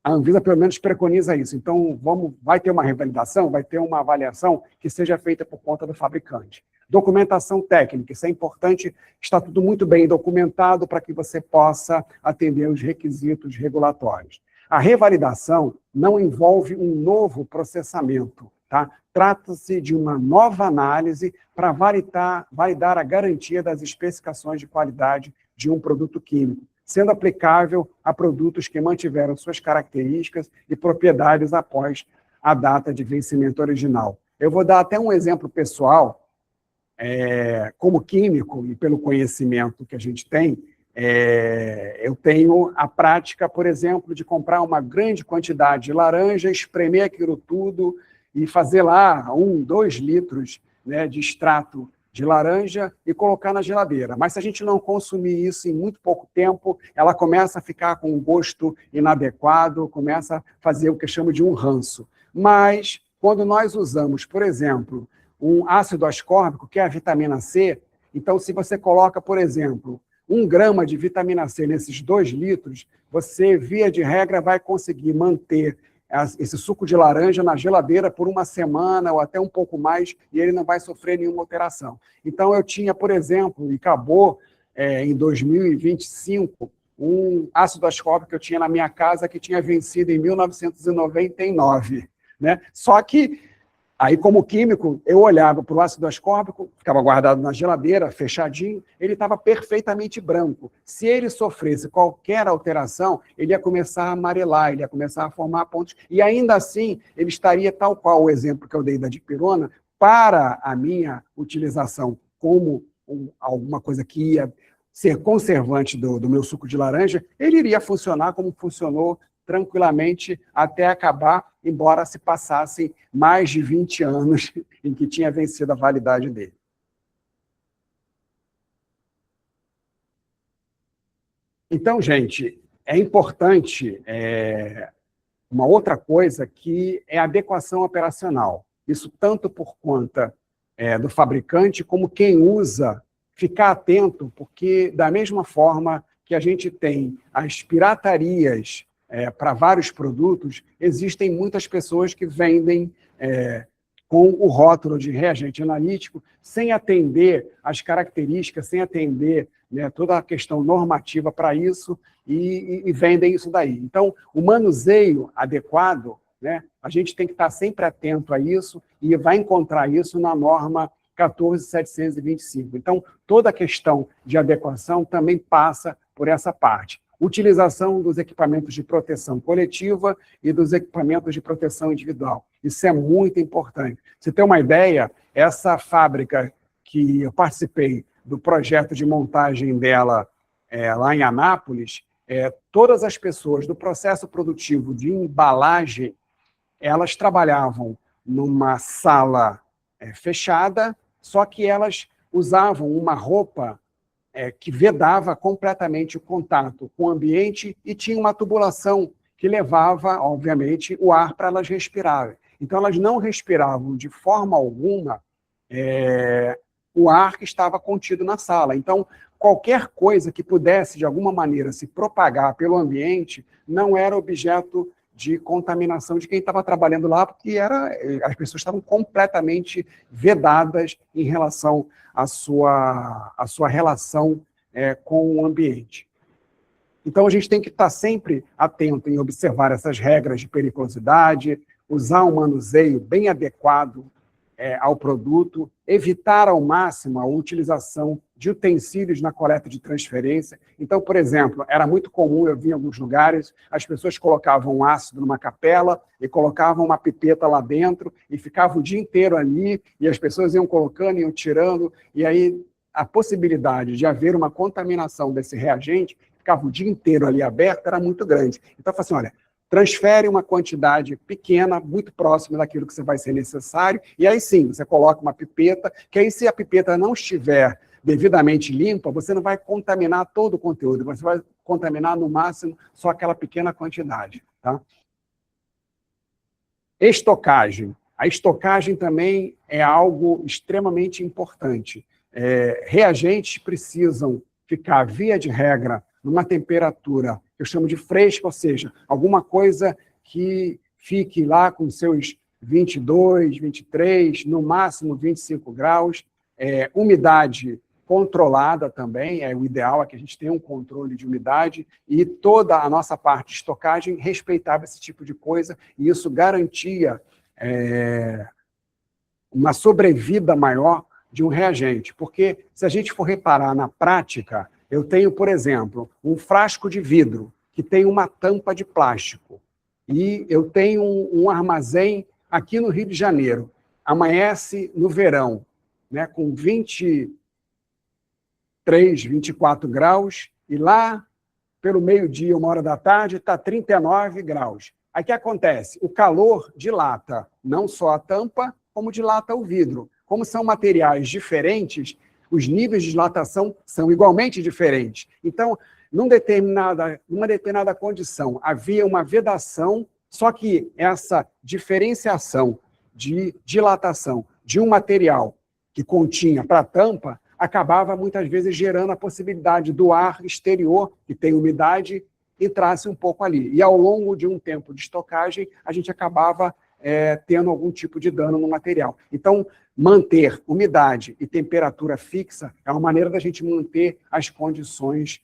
a Anvisa, pelo menos, preconiza isso. Então, vai ter uma revalidação, vai ter uma avaliação que seja feita por conta do fabricante. Documentação técnica, isso é importante, está tudo muito bem documentado para que você possa atender os requisitos regulatórios. A revalidação não envolve um novo processamento, tá? Trata-se de uma nova análise para validar a garantia das especificações de qualidade de um produto químico, sendo aplicável a produtos que mantiveram suas características e propriedades após a data de vencimento original. Eu vou dar até um exemplo pessoal, como químico e pelo conhecimento que a gente tem, eu tenho a prática, por exemplo, de comprar uma grande quantidade de laranja, espremer aquilo tudo e fazer lá 1, 2 litros, né, de extrato de laranja e colocar na geladeira. Mas se a gente não consumir isso em muito pouco tempo, ela começa a ficar com um gosto inadequado, começa a fazer o que eu chamo de um ranço. Mas, quando nós usamos, por exemplo, um ácido ascórbico, que é a vitamina C, então, se você coloca, por exemplo, 1 grama de vitamina C nesses 2 litros, você, via de regra, vai conseguir manter esse suco de laranja na geladeira por 1 semana ou até um pouco mais, e ele não vai sofrer nenhuma alteração. Então, eu tinha, por exemplo, e acabou em 2025, um ácido ascórbico que eu tinha na minha casa que tinha vencido em 1999. Né? Só que, aí, como químico, eu olhava para o ácido ascórbico, ficava guardado na geladeira, fechadinho, ele estava perfeitamente branco. Se ele sofresse qualquer alteração, ele ia começar a amarelar, ele ia começar a formar pontos, e ainda assim, ele estaria tal qual o exemplo que eu dei da dipirona, para a minha utilização como alguma coisa que ia ser conservante do meu suco de laranja, ele iria funcionar como funcionou tranquilamente até acabar, embora se passassem mais de 20 anos em que tinha vencido a validade dele. Então, gente, é importante uma outra coisa que é a adequação operacional. Isso tanto por conta do fabricante como quem usa, ficar atento, porque da mesma forma que a gente tem as piratarias para vários produtos, existem muitas pessoas que vendem com o rótulo de reagente analítico, sem atender as características, sem atender, né, toda a questão normativa para isso, e vendem isso daí. Então, o manuseio adequado, né, a gente tem que estar sempre atento a isso, e vai encontrar isso na norma 14.725. Então, toda a questão de adequação também passa por essa parte. Utilização dos equipamentos de proteção coletiva e dos equipamentos de proteção individual. Isso é muito importante. Você tem uma ideia, essa fábrica que eu participei do projeto de montagem dela lá em Anápolis, todas as pessoas do processo produtivo de embalagem, elas trabalhavam numa sala fechada, só que elas usavam uma roupa que vedava completamente o contato com o ambiente e tinha uma tubulação que levava, obviamente, o ar para elas respirarem. Então, elas não respiravam de forma alguma o ar que estava contido na sala. Então, qualquer coisa que pudesse, de alguma maneira, se propagar pelo ambiente não era objeto de contaminação de quem estava trabalhando lá, porque as pessoas estavam completamente vedadas em relação à sua relação com o ambiente. Então, a gente tem que estar sempre atento em observar essas regras de periculosidade, usar um manuseio bem adequado ao produto, evitar ao máximo a utilização de utensílios na coleta de transferência. Então, por exemplo, era muito comum, eu vi em alguns lugares, as pessoas colocavam um ácido numa capela e colocavam uma pipeta lá dentro e ficavam o dia inteiro ali, e as pessoas iam colocando, iam tirando, e aí a possibilidade de haver uma contaminação desse reagente, ficava o dia inteiro ali aberto, era muito grande. Então, eu falei assim, olha, transfere uma quantidade pequena, muito próxima daquilo que você vai ser necessário, e aí sim, você coloca uma pipeta, que aí se a pipeta não estiver devidamente limpa, você não vai contaminar todo o conteúdo, você vai contaminar no máximo só aquela pequena quantidade. Tá? Estocagem. A estocagem também é algo extremamente importante. Reagentes precisam ficar, via de regra, numa temperatura que eu chamo de fresca, ou seja, alguma coisa que fique lá com seus 22, 23, no máximo 25 graus, umidade controlada também, o ideal é que a gente tenha um controle de umidade, e toda a nossa parte de estocagem respeitava esse tipo de coisa, e isso garantia uma sobrevida maior de um reagente, porque se a gente for reparar na prática, eu tenho, por exemplo, um frasco de vidro que tem uma tampa de plástico, e eu tenho um armazém aqui no Rio de Janeiro, amanhece no verão, né, com 23, 24 graus, e lá, pelo meio-dia, 13h, está 39 graus. Aí o que acontece? O calor dilata não só a tampa, como dilata o vidro. Como são materiais diferentes, os níveis de dilatação são igualmente diferentes. Então, numa determinada condição, havia uma vedação, só que essa diferenciação de dilatação de um material que continha para a tampa acabava, muitas vezes, gerando a possibilidade do ar exterior, que tem umidade, entrasse um pouco ali. E, ao longo de um tempo de estocagem, a gente acabava tendo algum tipo de dano no material. Então, manter umidade e temperatura fixa é uma maneira da gente manter as condições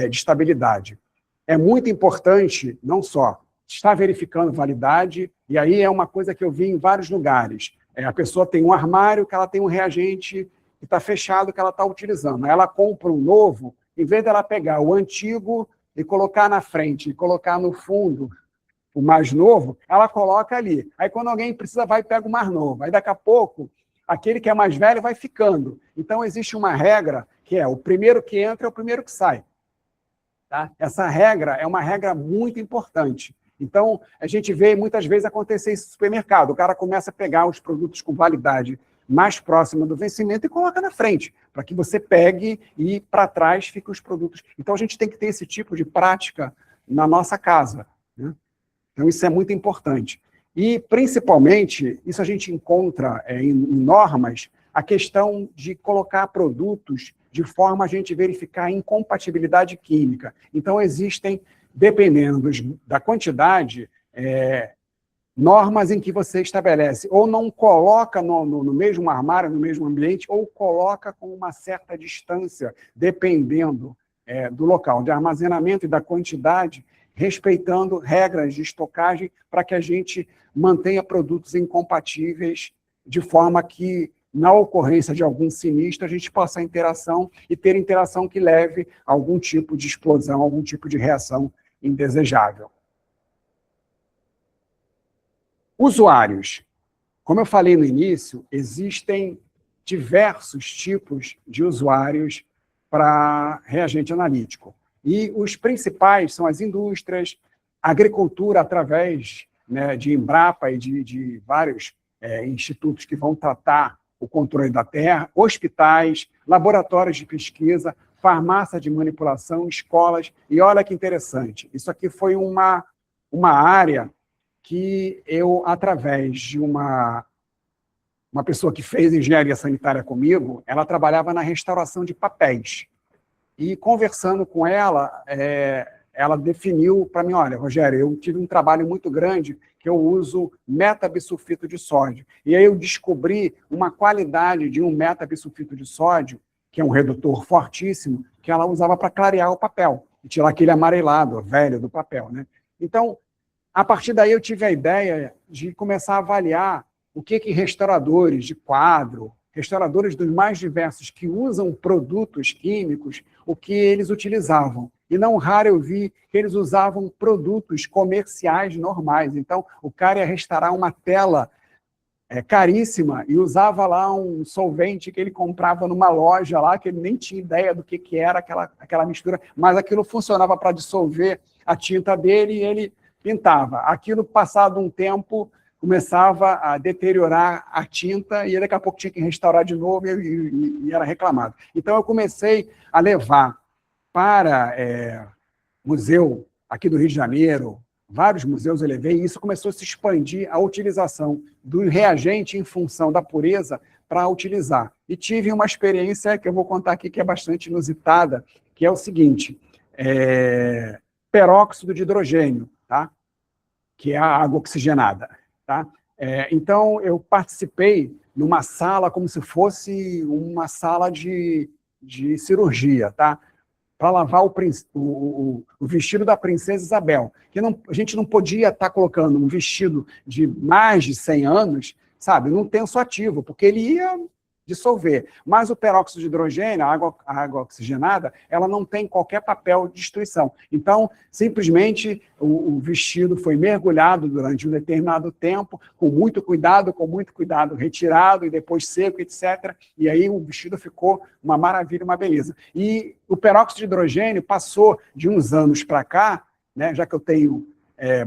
de estabilidade. É muito importante, não só estar verificando validade, e aí é uma coisa que eu vi em vários lugares. A pessoa tem um armário que ela tem um reagente que está fechado, que ela está utilizando. Ela compra um novo, em vez dela pegar o antigo e colocar na frente, e colocar no fundo o mais novo, ela coloca ali. Aí, quando alguém precisa, vai e pega o mais novo. Aí, daqui a pouco, aquele que é mais velho vai ficando. Então, existe uma regra, que é o primeiro que entra é o primeiro que sai. Tá? Essa regra é uma regra muito importante. Então, a gente vê muitas vezes acontecer isso no supermercado. O cara começa a pegar os produtos com validade mais próxima do vencimento e coloca na frente, para que você pegue e para trás fiquem os produtos. Então, a gente tem que ter esse tipo de prática na nossa casa, né? Então, isso é muito importante. E, principalmente, isso a gente encontra em normas, a questão de colocar produtos de forma a gente verificar a incompatibilidade química. Então, existem, dependendo da quantidade, normas em que você estabelece, ou não coloca no mesmo armário, no mesmo ambiente, ou coloca com uma certa distância, dependendo do local de armazenamento e da quantidade, respeitando regras de estocagem para que a gente mantenha produtos incompatíveis de forma que, na ocorrência de algum sinistro, a gente possa ter interação que leve a algum tipo de explosão, algum tipo de reação indesejável. Usuários. Como eu falei no início, existem diversos tipos de usuários para reagente analítico. E os principais são as indústrias, a agricultura através, né, de Embrapa e de vários institutos que vão tratar o controle da terra, hospitais, laboratórios de pesquisa, farmácia de manipulação, escolas. E olha que interessante, isso aqui foi uma área que eu, através de uma pessoa que fez engenharia sanitária comigo, ela trabalhava na restauração de papéis. E, conversando com ela, ela definiu para mim, olha, Rogério, eu tive um trabalho muito grande que eu uso metabisulfito de sódio. E aí eu descobri uma qualidade de um metabisulfito de sódio, que é um redutor fortíssimo, que ela usava para clarear o papel, e tirar aquele amarelado, velho do papel, né? Então, a partir daí eu tive a ideia de começar a avaliar o que restauradores de quadro, restauradores dos mais diversos que usam produtos químicos, o que eles utilizavam. E não raro eu vi que eles usavam produtos comerciais normais. Então, o cara ia restaurar uma tela caríssima e usava lá um solvente que ele comprava numa loja lá, que ele nem tinha ideia do que era aquela mistura, mas aquilo funcionava para dissolver a tinta dele e ele pintava. Aquilo, passado um tempo, começava a deteriorar a tinta e daqui a pouco tinha que restaurar de novo e era reclamado. Então, eu comecei a levar para museu aqui do Rio de Janeiro, vários museus eu levei, e isso começou a se expandir a utilização do reagente em função da pureza para utilizar. E tive uma experiência que eu vou contar aqui que é bastante inusitada, que é o seguinte, peróxido de hidrogênio, tá? Que é a água oxigenada. Tá? Então, eu participei numa sala como se fosse uma sala de cirurgia, tá? Para lavar o vestido da princesa Isabel. Que a gente não podia estar colocando um vestido de mais de 100 anos, sabe, num tenso ativo, porque ele ia dissolver. Mas o peróxido de hidrogênio, a água oxigenada, ela não tem qualquer papel de destruição. Então, simplesmente, o vestido foi mergulhado durante um determinado tempo, com muito cuidado, retirado e depois seco, etc. E aí o vestido ficou uma maravilha, uma beleza. E o peróxido de hidrogênio passou de uns anos para cá, né, já que eu tenho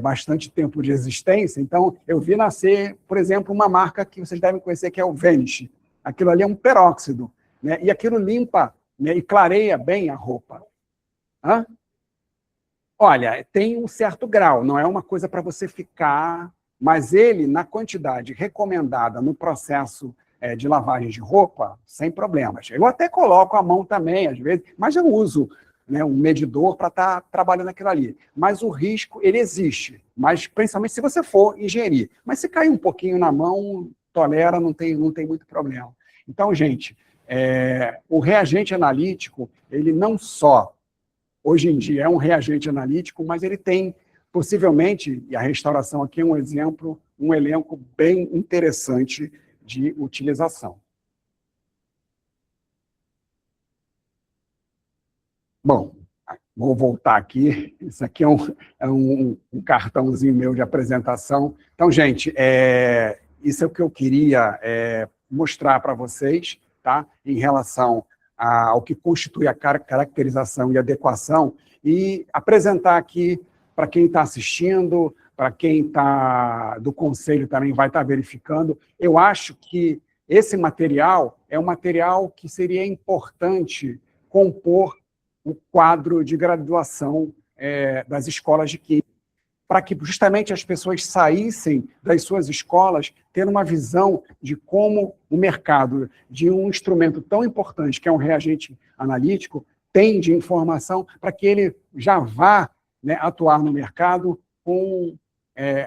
bastante tempo de existência, então eu vi nascer, por exemplo, uma marca que vocês devem conhecer, que é o Vanish. Aquilo ali é um peróxido, né, e aquilo limpa, né, e clareia bem a roupa. Hã? Olha, tem um certo grau, não é uma coisa para você ficar, mas ele, na quantidade recomendada no processo de lavagem de roupa, sem problemas. Eu até coloco a mão também, às vezes, mas eu uso, né, um medidor para estar trabalhando aquilo ali. Mas o risco, ele existe, mas principalmente se você for ingerir. Mas se cair um pouquinho na mão, tolera, não tem muito problema. Então, gente, o reagente analítico, ele não só, hoje em dia, é um reagente analítico, mas ele tem, possivelmente, e a restauração aqui é um exemplo, um elenco bem interessante de utilização. Bom, vou voltar aqui. Isso aqui é um cartãozinho meu de apresentação. Então, gente, isso é o que eu queria mostrar para vocês, tá? Em relação ao que constitui a caracterização e adequação, e apresentar aqui para quem está assistindo, para quem está do conselho também vai estar verificando. Eu acho que esse material é um material que seria importante compor o quadro de graduação das escolas de química, para que justamente as pessoas saíssem das suas escolas tendo uma visão de como o mercado de um instrumento tão importante, que é um reagente analítico, tem de informação para que ele já vá, né, atuar no mercado com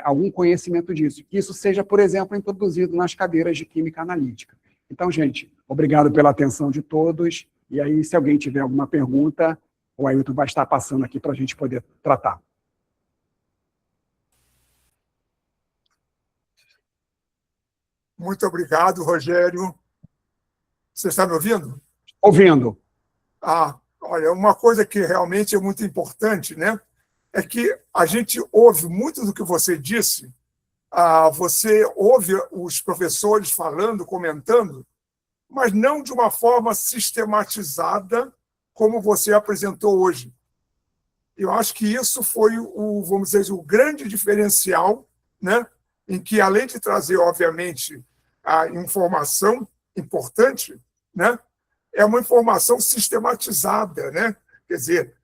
algum conhecimento disso. Que isso seja, por exemplo, introduzido nas cadeiras de química analítica. Então, gente, obrigado pela atenção de todos. E aí, se alguém tiver alguma pergunta, o Ailton vai estar passando aqui para a gente poder tratar. Muito obrigado, Rogério. Você está me ouvindo? Ouvindo. Olha, uma coisa que realmente é muito importante, né, é que a gente ouve muito do que você disse, você ouve os professores falando, comentando, mas não de uma forma sistematizada como você apresentou hoje. Eu acho que isso foi vamos dizer, o grande diferencial, né, em que, além de trazer, obviamente, a informação importante, né, é uma informação sistematizada, né? Quer dizer,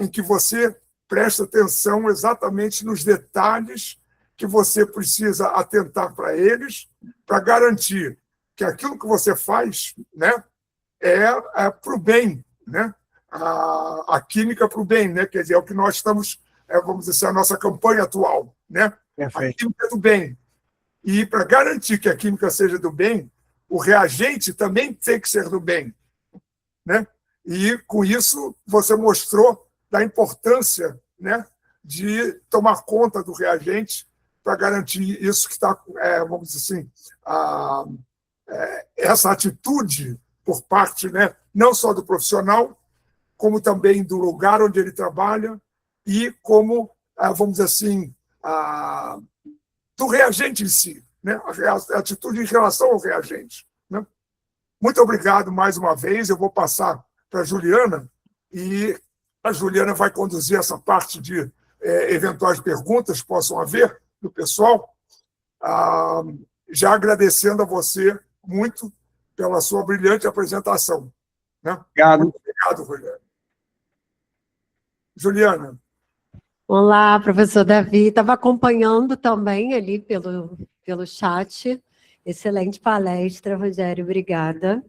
em que você presta atenção exatamente nos detalhes que você precisa atentar para eles, para garantir que aquilo que você faz, né, é para o bem, né? A química para o bem, né? Quer dizer, é o que nós estamos, vamos dizer, a nossa campanha atual, né? Perfeito. A química é do bem. E para garantir que a química seja do bem, o reagente também tem que ser do bem, né? E, com isso, você mostrou da importância, né, de tomar conta do reagente para garantir isso que está, vamos dizer assim, essa atitude por parte, né, não só do profissional, como também do lugar onde ele trabalha e como, vamos dizer assim, do reagente em si, né, a atitude em relação ao reagente, né? Muito obrigado mais uma vez. Eu vou passar para a Juliana e a Juliana vai conduzir essa parte de eventuais perguntas que possam haver do pessoal, já agradecendo a você muito pela sua brilhante apresentação, né? Obrigado. Muito obrigado, Juliana. Juliana. Olá, professor Davi. Estava acompanhando também ali pelo chat. Excelente palestra, Rogério. Obrigada.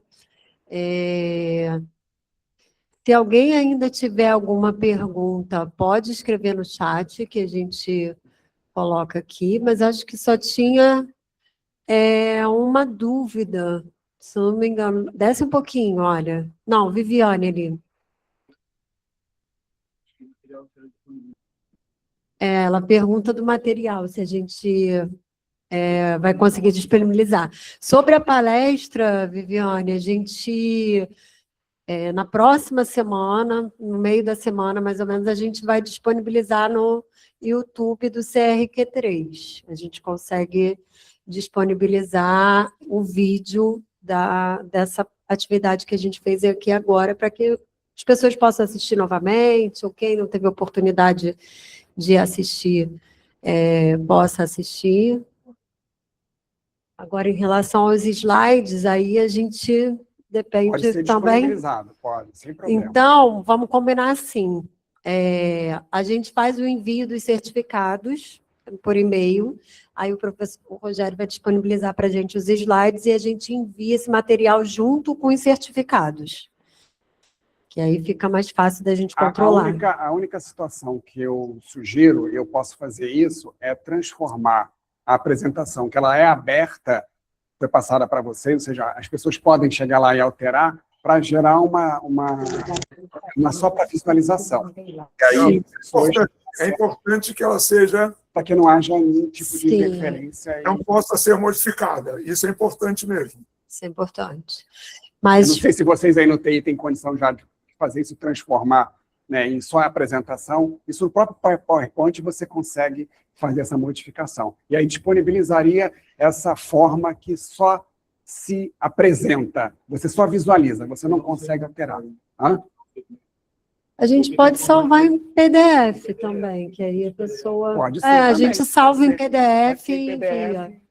Se alguém ainda tiver alguma pergunta, pode escrever no chat, que a gente coloca aqui, mas acho que só tinha uma dúvida, se não me engano. Desce um pouquinho, olha. Não, Viviane ali. Ela pergunta do material, se a gente vai conseguir disponibilizar. Sobre a palestra, Viviane, a gente, na próxima semana, no meio da semana, mais ou menos, a gente vai disponibilizar no YouTube do CRQ3. A gente consegue disponibilizar o vídeo dessa atividade que a gente fez aqui agora, para que as pessoas possam assistir novamente, ou quem não teve oportunidade de assistir, possa assistir. Agora, em relação aos slides, aí a gente depende Pode ser também. disponibilizado, pode, sem problema. Então, vamos combinar assim. A gente faz o envio dos certificados por e-mail, aí o professor Rogério vai disponibilizar para a gente os slides e a gente envia esse material junto com os certificados. Que aí fica mais fácil da gente controlar. A única situação que eu sugiro, e eu posso fazer isso, é transformar a apresentação, que ela é aberta, foi passada para vocês, ou seja, as pessoas podem chegar lá e alterar para gerar uma só para visualização. E aí, é importante que ela seja... Para que não haja nenhum tipo de Sim. interferência. Não possa ser modificada. Isso é importante mesmo. Isso é importante. Eu Mas não sei se vocês aí no TI têm condição já de fazer isso, transformar, né, em só apresentação. Isso no próprio PowerPoint você consegue fazer essa modificação. E aí disponibilizaria essa forma que só se apresenta, você só visualiza, você não consegue alterar. Hã? a gente pode salvar em PDF também, que aí a pessoa... Pode ser a também, gente salva em pode ser PDF em e envia.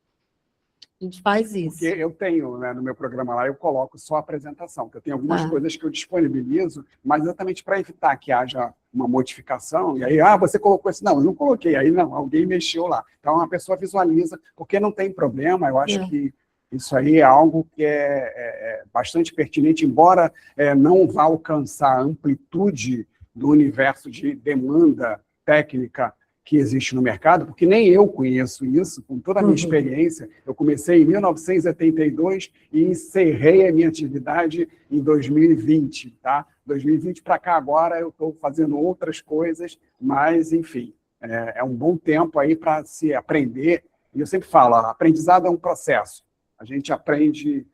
A gente faz isso. Porque eu tenho, né, no meu programa lá, eu coloco só a apresentação, porque eu tenho algumas coisas que eu disponibilizo, mas exatamente para evitar que haja uma modificação, e aí, você colocou isso. Não, eu não coloquei, aí não, alguém mexeu lá. Então, a pessoa visualiza, porque não tem problema, eu acho que isso aí é algo que é bastante pertinente, embora não vá alcançar a amplitude do universo de demanda técnica que existe no mercado, porque nem eu conheço isso, com toda a minha experiência. Eu comecei em 1972 e encerrei a minha atividade em 2020. Tá? 2020 para cá agora eu estou fazendo outras coisas, mas, enfim, é um bom tempo aí para se aprender. E eu sempre falo, aprendizado é um processo. A gente aprende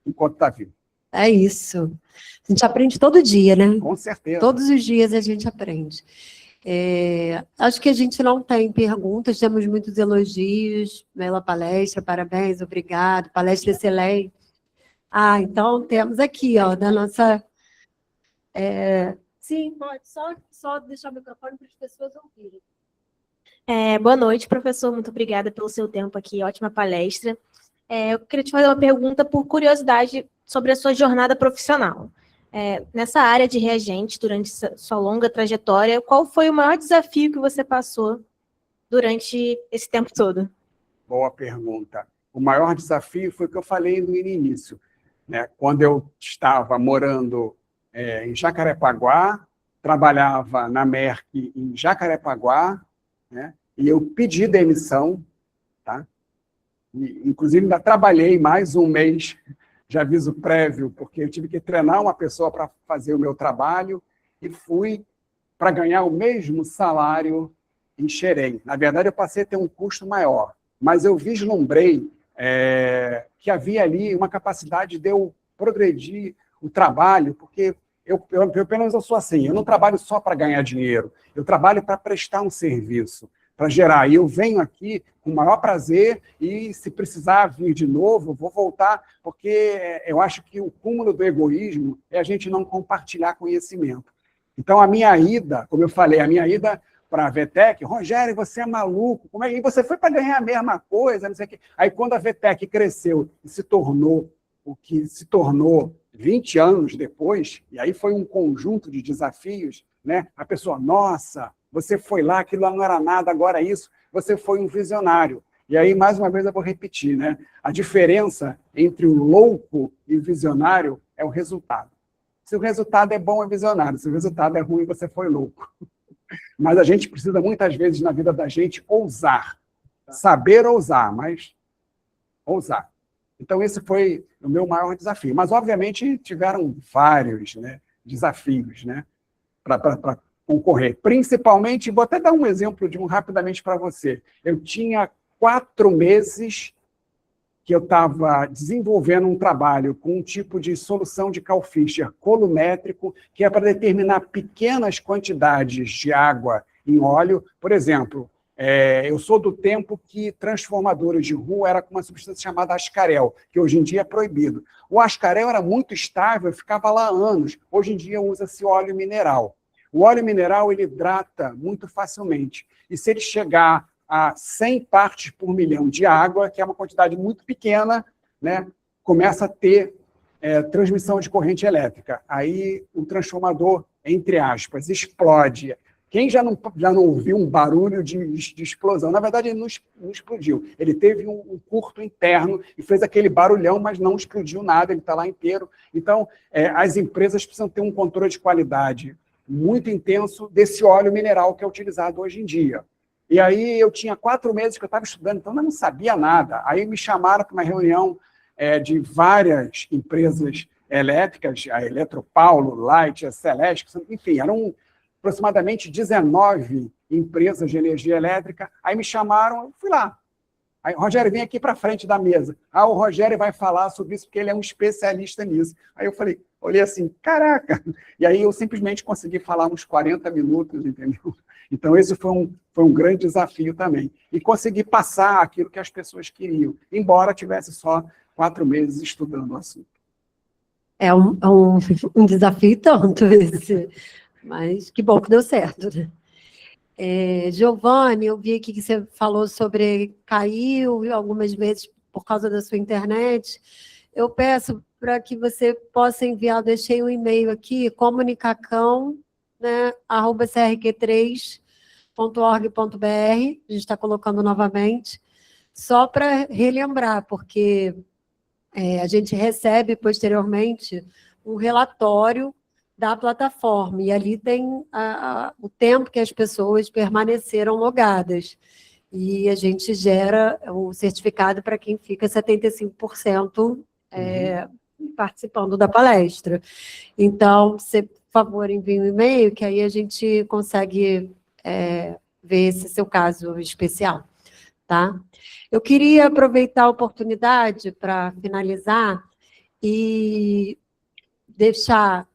enquanto está vivo. É isso. A gente aprende todo dia, né? Com certeza. Todos os dias a gente aprende. Acho que a gente não tem perguntas, temos muitos elogios pela palestra, parabéns, obrigado, palestra excelente. Então temos aqui, da nossa... Sim, pode, só deixar o microfone para as pessoas ouvirem. Boa noite, professor, muito obrigada pelo seu tempo aqui, ótima palestra. Eu queria te fazer uma pergunta por curiosidade sobre a sua jornada profissional. Nessa área de reagente, durante sua longa trajetória, qual foi o maior desafio que você passou durante esse tempo todo? Boa pergunta. O maior desafio foi o que eu falei no início, né? Quando eu estava morando em Jacarepaguá, trabalhava na Merck em Jacarepaguá, né? E eu pedi demissão, tá? E, inclusive, ainda trabalhei mais um mês de aviso prévio, porque eu tive que treinar uma pessoa para fazer o meu trabalho e fui para ganhar o mesmo salário em Xerém. Na verdade, eu passei a ter um custo maior, mas eu vislumbrei que havia ali uma capacidade de eu progredir o trabalho, porque pelo menos eu sou assim, eu não trabalho só para ganhar dinheiro, eu trabalho para prestar um serviço, para gerar. E eu venho aqui com o maior prazer e, se precisar vir de novo, vou voltar, porque eu acho que o cúmulo do egoísmo é a gente não compartilhar conhecimento. Então, a minha ida, como eu falei, a minha ida para a VTEC, Rogério, você é maluco, como é? E você foi para ganhar a mesma coisa, não sei o quê. Aí, quando a VTEC cresceu e se tornou o que se tornou 20 anos depois, e aí foi um conjunto de desafios, né? A pessoa, nossa, você foi lá, aquilo lá não era nada, agora é isso, você foi um visionário. E aí, mais uma vez, eu vou repetir, né? A diferença entre o louco e o visionário é o resultado. Se o resultado é bom, é visionário. Se o resultado é ruim, você foi louco. Mas a gente precisa, muitas vezes, na vida da gente, ousar. Saber ousar, mas ousar. Então, esse foi o meu maior desafio. Mas, obviamente, tiveram vários, né, desafios, né, para concorrer. Principalmente, vou até dar um exemplo de um rapidamente para você. Eu tinha 4 meses que eu estava desenvolvendo um trabalho com um tipo de solução de Cal-Fischer columétrico, que é para determinar pequenas quantidades de água em óleo. Por exemplo, eu sou do tempo que transformadores de rua era com uma substância chamada ascarel, que hoje em dia é proibido. O ascarel era muito estável, ficava lá anos. Hoje em dia usa-se óleo mineral. O óleo mineral ele hidrata muito facilmente. E se ele chegar a 100 partes por milhão de água, que é uma quantidade muito pequena, né, começa a ter transmissão de corrente elétrica. Aí o transformador, entre aspas, explode. Quem já não ouviu um barulho de explosão? Na verdade, ele não explodiu. Ele teve um curto interno e fez aquele barulhão, mas não explodiu nada, ele está lá inteiro. Então, as empresas precisam ter um controle de qualidade muito intenso desse óleo mineral que é utilizado hoje em dia. E aí eu tinha 4 meses que eu estava estudando, então eu não sabia nada. Aí me chamaram para uma reunião de várias empresas elétricas, a Eletropaulo, Light, a Celeste, enfim, eram aproximadamente 19 empresas de energia elétrica. Aí me chamaram, eu fui lá. Aí, Rogério, vem aqui para frente da mesa. O Rogério vai falar sobre isso, porque ele é um especialista nisso. Aí eu falei, olhei assim, caraca! E aí eu simplesmente consegui falar uns 40 minutos, entendeu? Então, esse foi um grande desafio também. E consegui passar aquilo que as pessoas queriam, embora tivesse só 4 meses estudando o assunto. É um desafio tanto esse, mas que bom que deu certo, né? Giovanni, eu vi aqui que você falou sobre caiu algumas vezes por causa da sua internet. Eu peço para que você possa enviar, eu deixei um e-mail aqui, comunicacão, né, @crq3.org.br, a gente está colocando novamente, só para relembrar, porque a gente recebe posteriormente um relatório da plataforma, e ali tem o tempo que as pessoas permaneceram logadas. E a gente gera o certificado para quem fica 75% participando da palestra. Então, você, por favor, envie um e-mail, que aí a gente consegue ver esse seu caso especial. Tá? Eu queria aproveitar a oportunidade para finalizar e deixar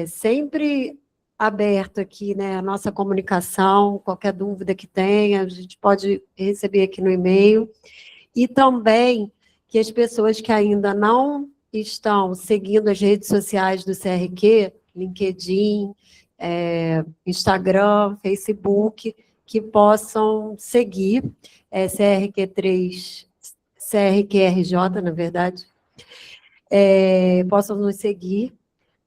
sempre aberto aqui, né, a nossa comunicação, qualquer dúvida que tenha, a gente pode receber aqui no e-mail, e também que as pessoas que ainda não estão seguindo as redes sociais do CRQ, LinkedIn, Instagram, Facebook, que possam seguir, CRQ3, CRQRJ, na verdade, possam nos seguir.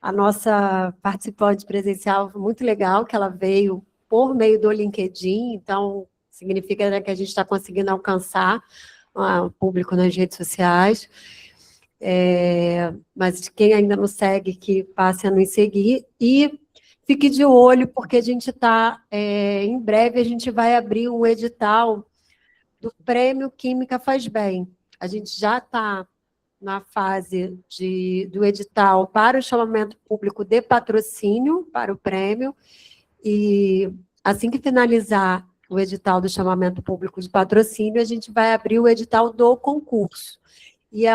A nossa participante presencial foi muito legal, que ela veio por meio do LinkedIn, então significa, né, que a gente está conseguindo alcançar o público nas redes sociais. Mas quem ainda não segue, que passe a nos seguir. E fique de olho, porque a gente está, em breve, a gente vai abrir um edital do Prêmio Química Faz Bem. A gente já está na fase do edital para o chamamento público de patrocínio para o prêmio, e assim que finalizar o edital do chamamento público de patrocínio, a gente vai abrir o edital do concurso. E é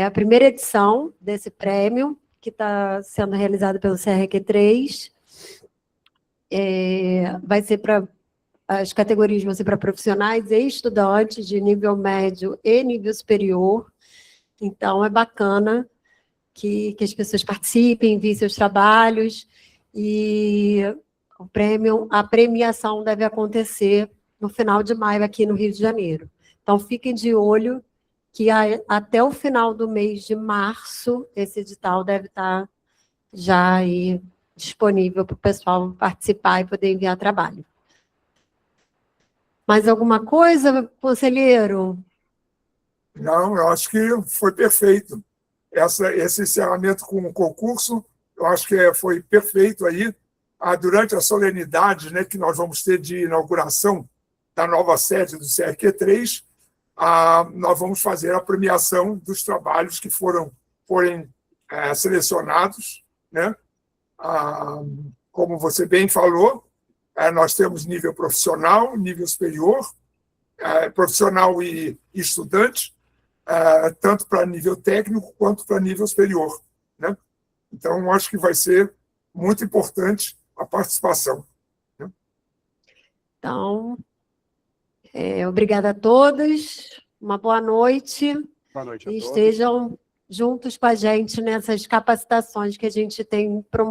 a primeira edição desse prêmio, que está sendo realizado pelo CRQ3. Vai ser as categorias vão ser para profissionais e estudantes de nível médio e nível superior. Então, é bacana que as pessoas participem, enviem seus trabalhos, e a premiação deve acontecer no final de maio aqui no Rio de Janeiro. Então, fiquem de olho que até o final do mês de março, esse edital deve estar já aí disponível para o pessoal participar e poder enviar trabalho. Mais alguma coisa, conselheiro? Não, eu acho que foi perfeito. Esse encerramento com o concurso, eu acho que foi perfeito aí. Durante a solenidade, né, que nós vamos ter de inauguração da nova sede do CRQ3, nós vamos fazer a premiação dos trabalhos que forem selecionados, né? Como você bem falou, nós temos nível profissional, nível superior, profissional e estudante, tanto para nível técnico quanto para nível superior, né? Então, acho que vai ser muito importante a participação. Né? Então, obrigada a todos, uma boa noite. Boa noite a E todos. estejam juntos com a gente nessas capacitações que a gente tem promovido.